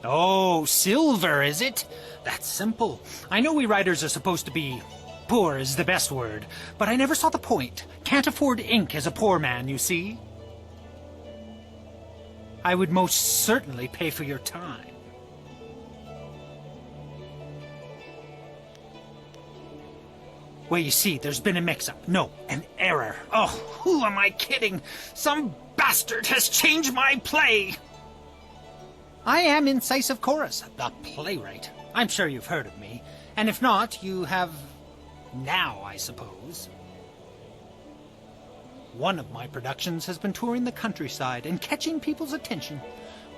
Speaker 8: Oh, silver, is it? That's simple. I know we writers are supposed to be... poor is the best word, but I never saw the point. Can't afford ink as a poor man, you see. I would most certainly pay for your time. Well, you see, there's been a mix-up. No, an error. Oh, who am I kidding? Some bastard has changed my play! I am Incisive Chorus, the playwright. I'm sure you've heard of me. And if not, you have... now, I suppose. One of my productions has been touring the countryside and catching people's attention.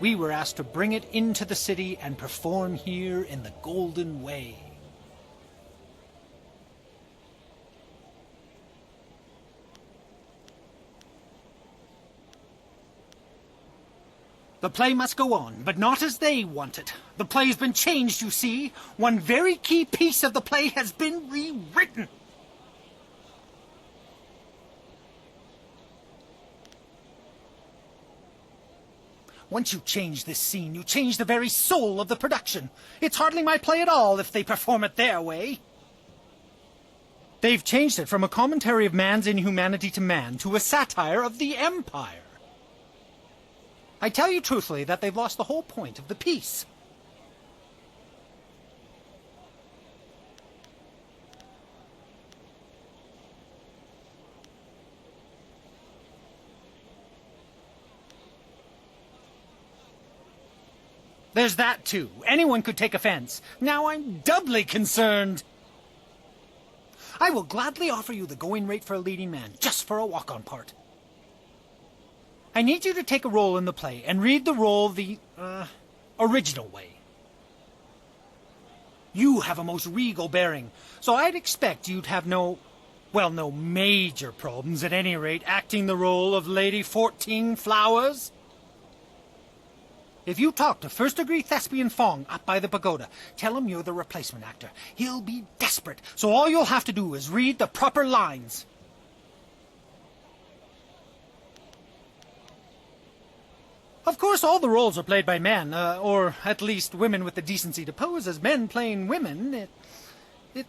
Speaker 8: We were asked to bring it into the city and perform here in the Golden Way. The play must go on, but not as they want it. The play's been changed, you see. One very key piece of the play has been rewritten. Once you change this scene, you change the very soul of the production. It's hardly my play at all if they perform it their way. They've changed it from a commentary of man's inhumanity to man to a satire of the Empire. I tell you truthfully that they've lost the whole point of the piece. There's that too. Anyone could take offense. Now I'm doubly concerned.
Speaker 1: I will gladly offer you the going rate for a leading man, just for a walk-on part. I need you to take a role in the play and read the role the, original way. You have a most regal bearing, so I'd expect you'd have no major problems at any rate acting the role of Lady 14 Flowers. If you talk to first-degree thespian Fong up by the pagoda, tell him you're the replacement actor. He'll be desperate, so all you'll have to do is read the proper lines. Of course, all the roles are played by men, or at least women with the decency to pose as men playing women. It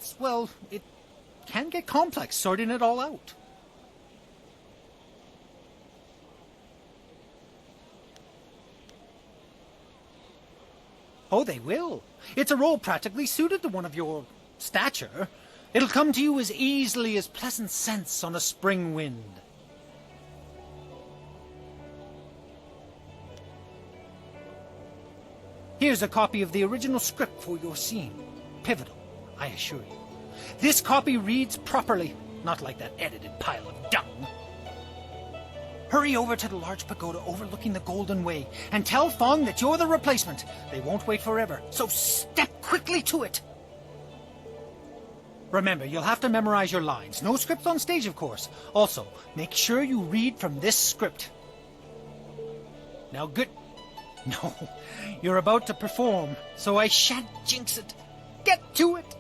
Speaker 1: can get complex sorting it all out. Oh, they will. It's a role practically suited to one of your stature. It'll come to you as easily as pleasant scents on a spring wind. Here's a copy of the original script for your scene. Pivotal, I assure you. This copy reads properly, not like that edited pile of dung. Hurry over to the large pagoda overlooking the Golden Way and tell Fong that you're the replacement. They won't wait forever, so step quickly to it. Remember, you'll have to memorize your lines. No script on stage, of course. Also, make sure you read from this script. Now, good... No, you're about to perform, so I shan't jinx it. Get to it!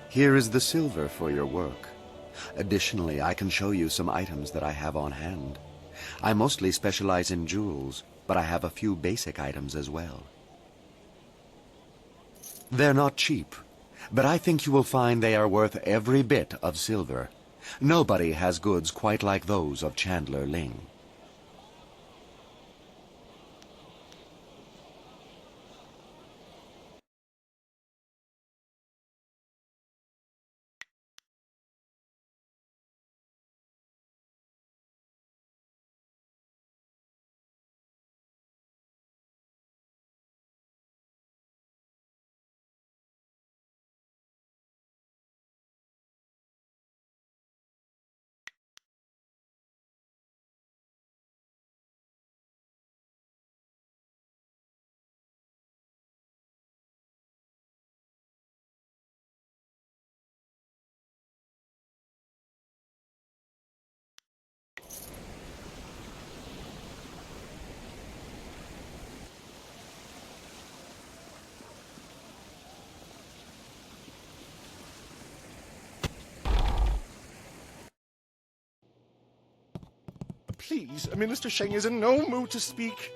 Speaker 16: Here is the silver for your work. Additionally, I can show you some items that I have on hand. I mostly specialize in jewels, but I have a few basic items as well. They're not cheap, but I think you will find they are worth every bit of silver. Nobody has goods quite like those of Chandler Ling.
Speaker 18: Please, Minister Sheng is in no mood to speak.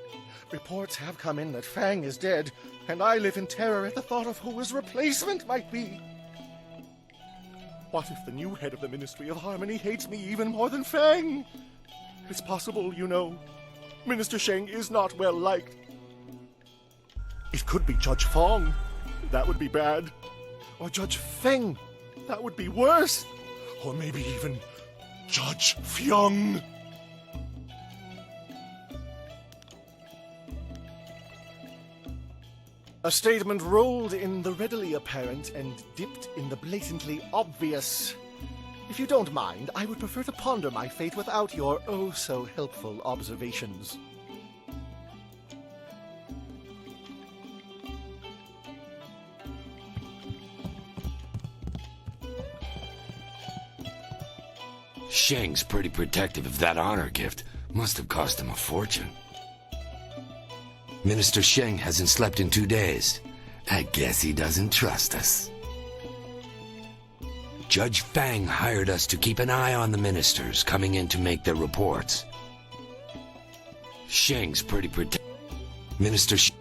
Speaker 18: Reports have come in that Fang is dead, and I live in terror at the thought of who his replacement might be. What if the new head of the Ministry of Harmony hates me even more than Fang? It's possible, you know. Minister Sheng is not well liked. It could be Judge Fong. That would be bad. Or Judge Feng. That would be worse. Or maybe even Judge Fyung. A statement rolled in the readily apparent and dipped in the blatantly obvious. If you don't mind, I would prefer to ponder my fate without your oh-so-helpful observations.
Speaker 22: Sheng's pretty protective of that honor gift. Must have cost him a fortune. Minister Sheng hasn't slept in 2 days. I guess he doesn't trust us. Judge Fang hired us to keep an eye on the ministers coming in to make their reports. Sheng's pretty Minister Sheng...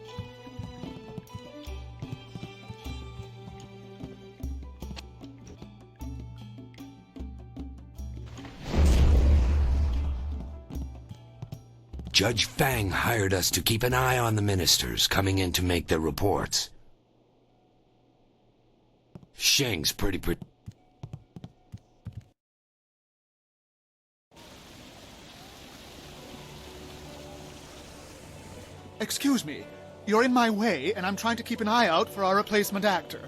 Speaker 22: Judge Fang hired us to keep an eye on the ministers coming in to make their reports. Sheng's pretty
Speaker 2: Excuse me. You're in my way, and I'm trying to keep an eye out for our replacement actor.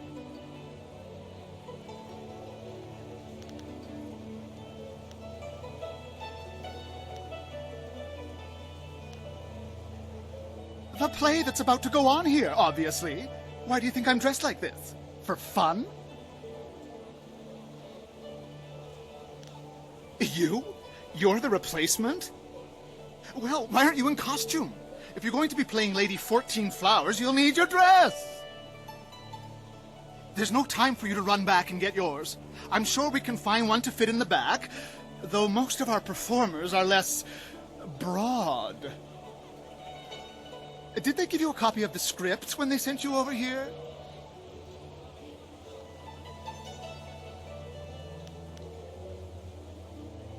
Speaker 2: The play that's about to go on here, obviously. Why do you think I'm dressed like this? For fun? You? You're the replacement? Well, why aren't you in costume? If you're going to be playing Lady 14 Flowers, you'll need your dress! There's no time for you to run back and get yours. I'm sure we can find one to fit in the back, though most of our performers are less broad. Did they give you a copy of the script when they sent you over here?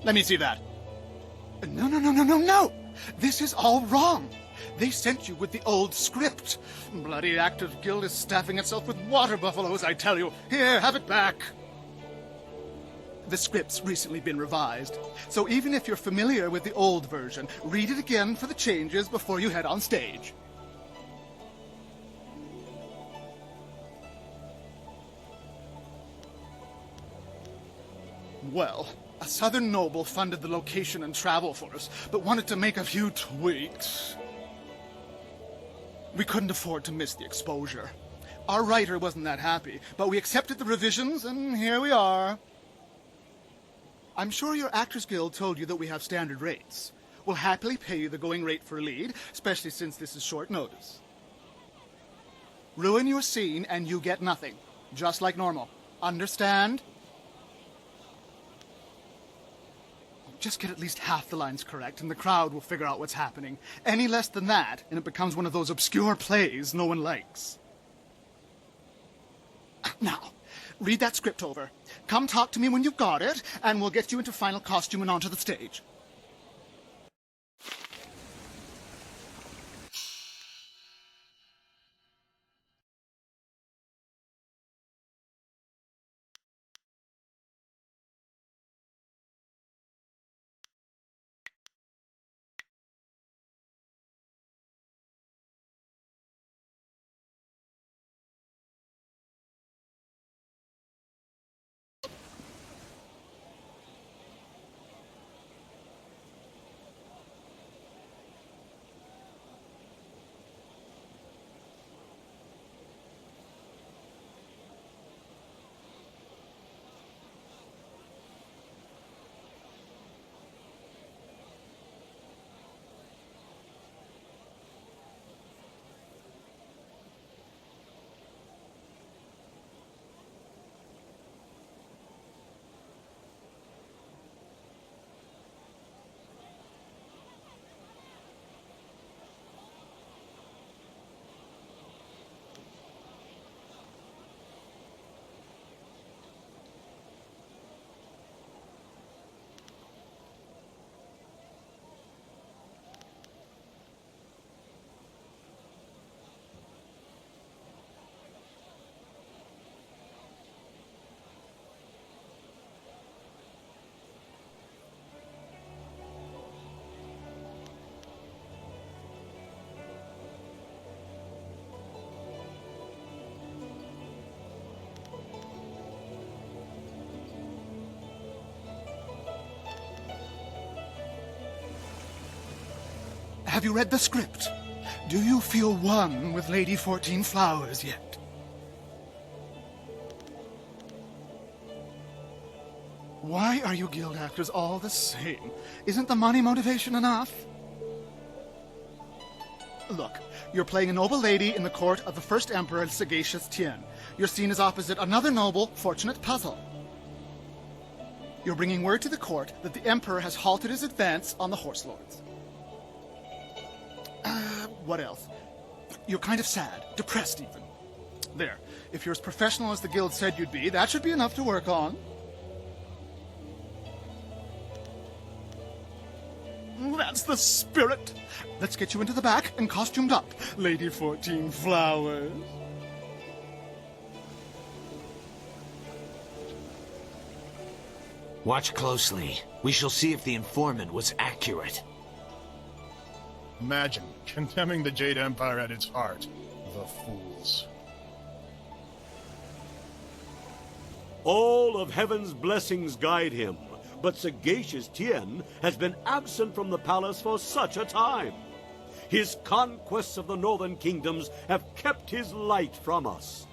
Speaker 2: Let me see that. No! This is all wrong. They sent you with the old script. Bloody Actors Guild is staffing itself with water buffaloes, I tell you. Here, have it back. The script's recently been revised, so even if you're familiar with the old version, read it again for the changes before you head on stage. Well, a southern noble funded the location and travel for us, but wanted to make a few tweaks. We couldn't afford to miss the exposure. Our writer wasn't that happy, but we accepted the revisions, and here we are. I'm sure your Actors Guild told you that we have standard rates. We'll happily pay you the going rate for a lead, especially since this is short notice. Ruin your scene and you get nothing, just like normal. Understand? Just get at least half the lines correct, and the crowd will figure out what's happening. Any less than that, and it becomes one of those obscure plays no one likes. Now, read that script over. Come talk to me when you've got it, and we'll get you into final costume and onto the stage. Have you read the script? Do you feel one with Lady 14 Flowers yet? Why are you guild actors all the same? Isn't the money motivation enough? Look, You're playing a noble lady in the court of the first emperor, Sagacious Tien. Your scene is opposite another noble, Fortunate Puzzle. You're bringing word to the court that the emperor has halted his advance on the Horse Lords. What else? You're kind of sad, depressed even. There. If you're as professional as the guild said you'd be, that should be enough to work on. That's the spirit. Let's get you into the back and costumed up, Lady 14 Flowers.
Speaker 17: Watch closely. We shall see if the informant was accurate.
Speaker 3: Imagine condemning the Jade Empire at its heart. The fools.
Speaker 10: All of heaven's blessings guide him, but Sagacious Tien has been absent from the palace for such a time. His conquests of the northern kingdoms have kept his light from us.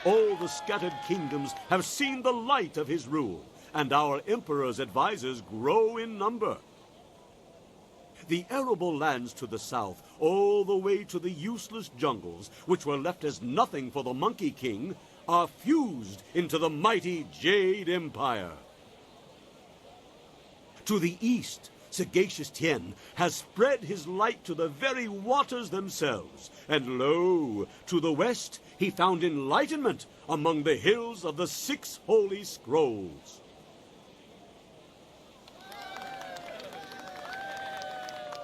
Speaker 10: All the scattered kingdoms have seen the light of his rule, and our emperor's advisors grow in number. The arable lands to the south, all the way to the useless jungles, which were left as nothing for the Monkey King, are fused into the mighty Jade Empire. To the east, Sagacious Tien has spread his light to the very waters themselves, and lo, to the west he found enlightenment among the hills of the 6 holy scrolls.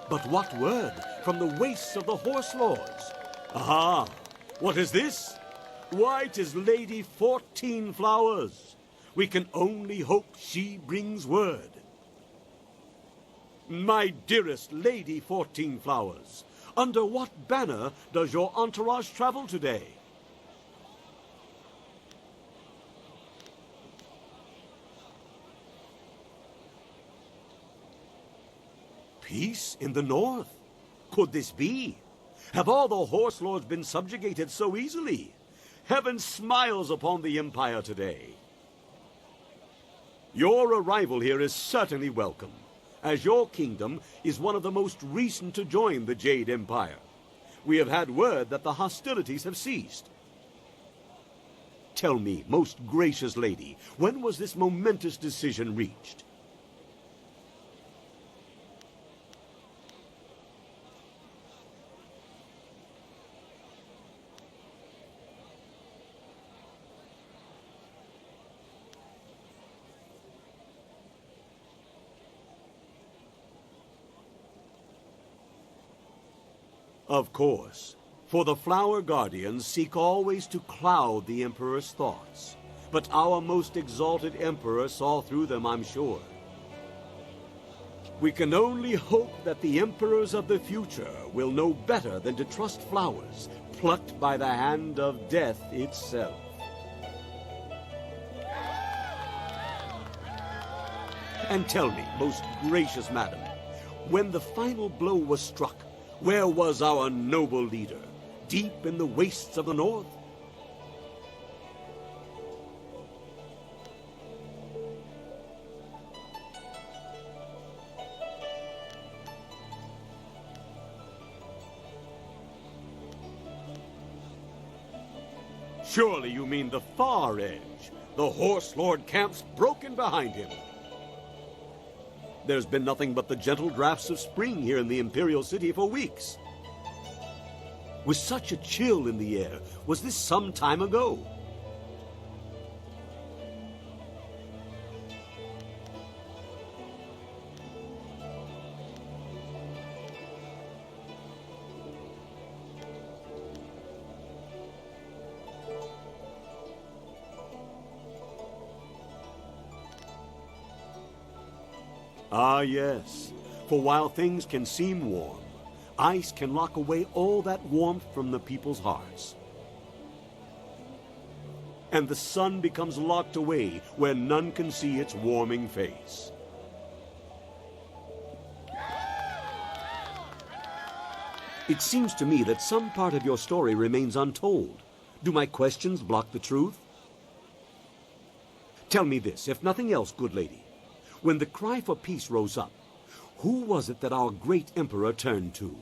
Speaker 10: But what word from the wastes of the Horse Lords? Aha! What is this? Why, 'tis Lady 14 Flowers. We can only hope she brings word. My dearest Lady 14 Flowers, under what banner does your entourage travel today? Peace in the north? Could this be? Have all the Horse Lords been subjugated so easily? Heaven smiles upon the Empire today. Your arrival here is certainly welcome, as your kingdom is one of the most recent to join the Jade Empire. We have had word that the hostilities have ceased. Tell me, most gracious lady, when was this momentous decision reached? Of course, for the Flower Guardians seek always to cloud the Emperor's thoughts. But our most exalted Emperor saw through them, I'm sure. We can only hope that the Emperors of the future will know better than to trust flowers plucked by the hand of death itself. And tell me, most gracious madam, when the final blow was struck, where was our noble leader? Deep in the wastes of the north? Surely you mean the far edge, the Horse Lord camps broken behind him. There's been nothing but the gentle drafts of spring here in the Imperial City for weeks. With such a chill in the air, was this some time ago? Ah, yes. For while things can seem warm, ice can lock away all that warmth from the people's hearts. And the sun becomes locked away where none can see its warming face. It seems to me that some part of your story remains untold. Do my questions block the truth? Tell me this, if nothing else, good lady. When the cry for peace rose up, Who was it that our great emperor turned to?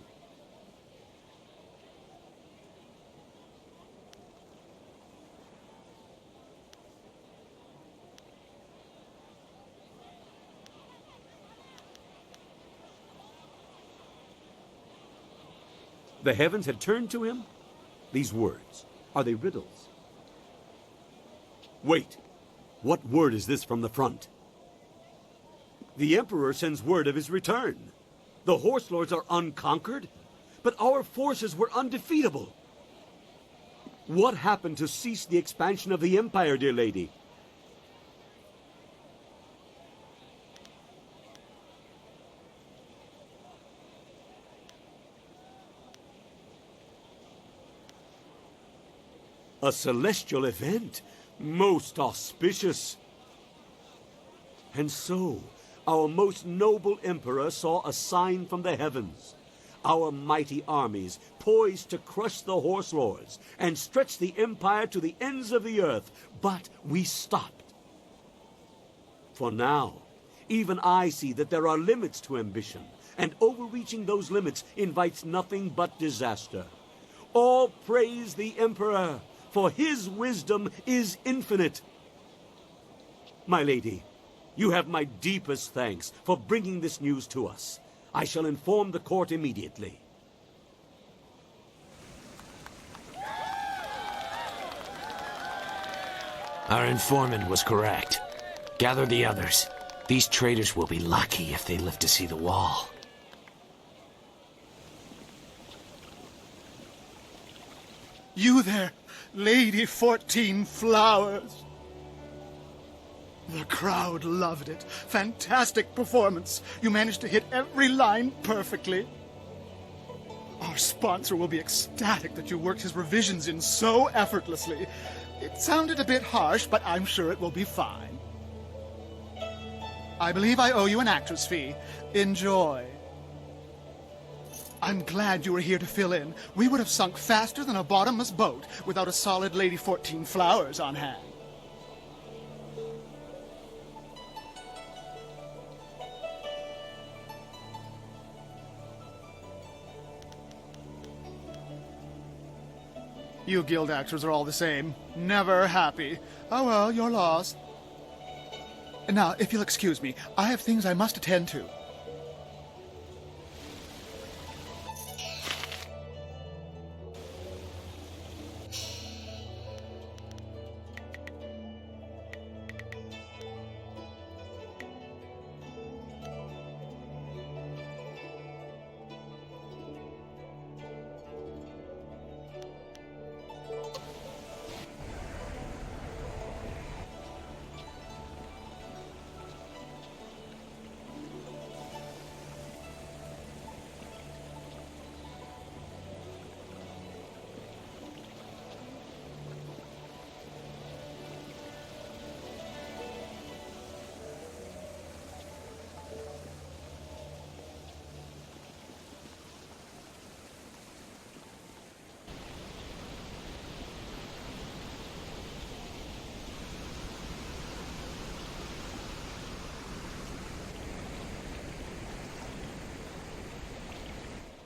Speaker 10: The heavens had turned to him? These words, are they riddles? Wait! What word is this from the front? The Emperor sends word of his return. The Horse Lords are unconquered, but our forces were undefeatable. What happened to cease the expansion of the Empire, dear lady? A celestial event, most auspicious. And so, our most noble emperor saw a sign from the heavens. Our mighty armies poised to crush the Horse Lords and stretch the empire to the ends of the earth, but we stopped. For now, even I see that there are limits to ambition, and overreaching those limits invites nothing but disaster. All praise the emperor, for his wisdom is infinite. My lady, you have my deepest thanks for bringing this news to us. I shall inform the court immediately.
Speaker 22: Our informant was correct. Gather the others. These traitors will be lucky if they live to see the wall.
Speaker 2: You there, Lady 14 Flowers. The crowd loved it. Fantastic performance. You managed to hit every line perfectly. Our sponsor will be ecstatic that you worked his revisions in so effortlessly. It sounded a bit harsh, but I'm sure it will be fine. I believe I owe you an actor's fee. Enjoy. I'm glad you were here to fill in. We would have sunk faster than a bottomless boat without a solid Lady 14 Flowers on hand. You guild actors are all the same. Never happy. Oh well, you're lost. Now, if you'll excuse me, I have things I must attend to.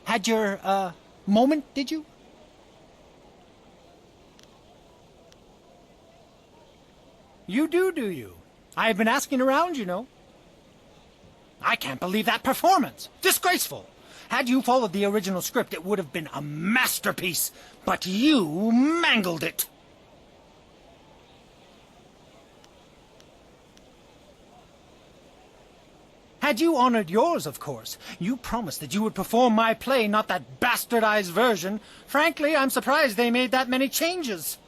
Speaker 1: Had your, moment, did you? You do you? I've been asking around, you know. I can't believe that performance. Disgraceful. Had you followed the original script, it would have been a masterpiece. But you mangled it. Had you honored yours, of course. You promised that you would perform my play, not that bastardized version. Frankly, I'm surprised they made that many changes.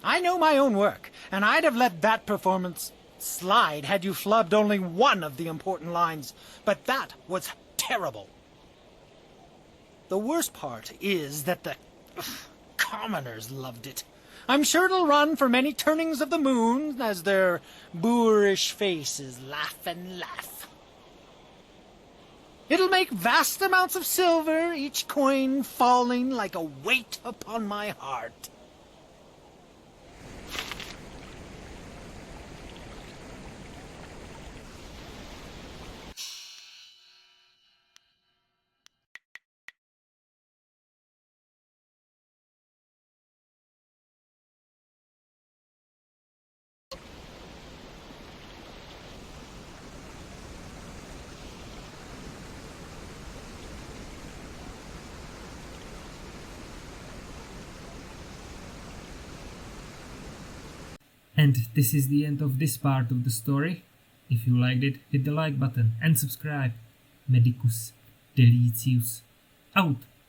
Speaker 1: I know my own work, and I'd have let that performance slide had you flubbed only one of the important lines. But that was terrible. The worst part is that the commoners loved it. I'm sure it'll run for many turnings of the moon as their boorish faces laugh and laugh. It'll make vast amounts of silver, each coin falling like a weight upon my heart.
Speaker 4: And this is the end of this part of the story. If you liked it, hit the like button and subscribe. Medicus Delicius out.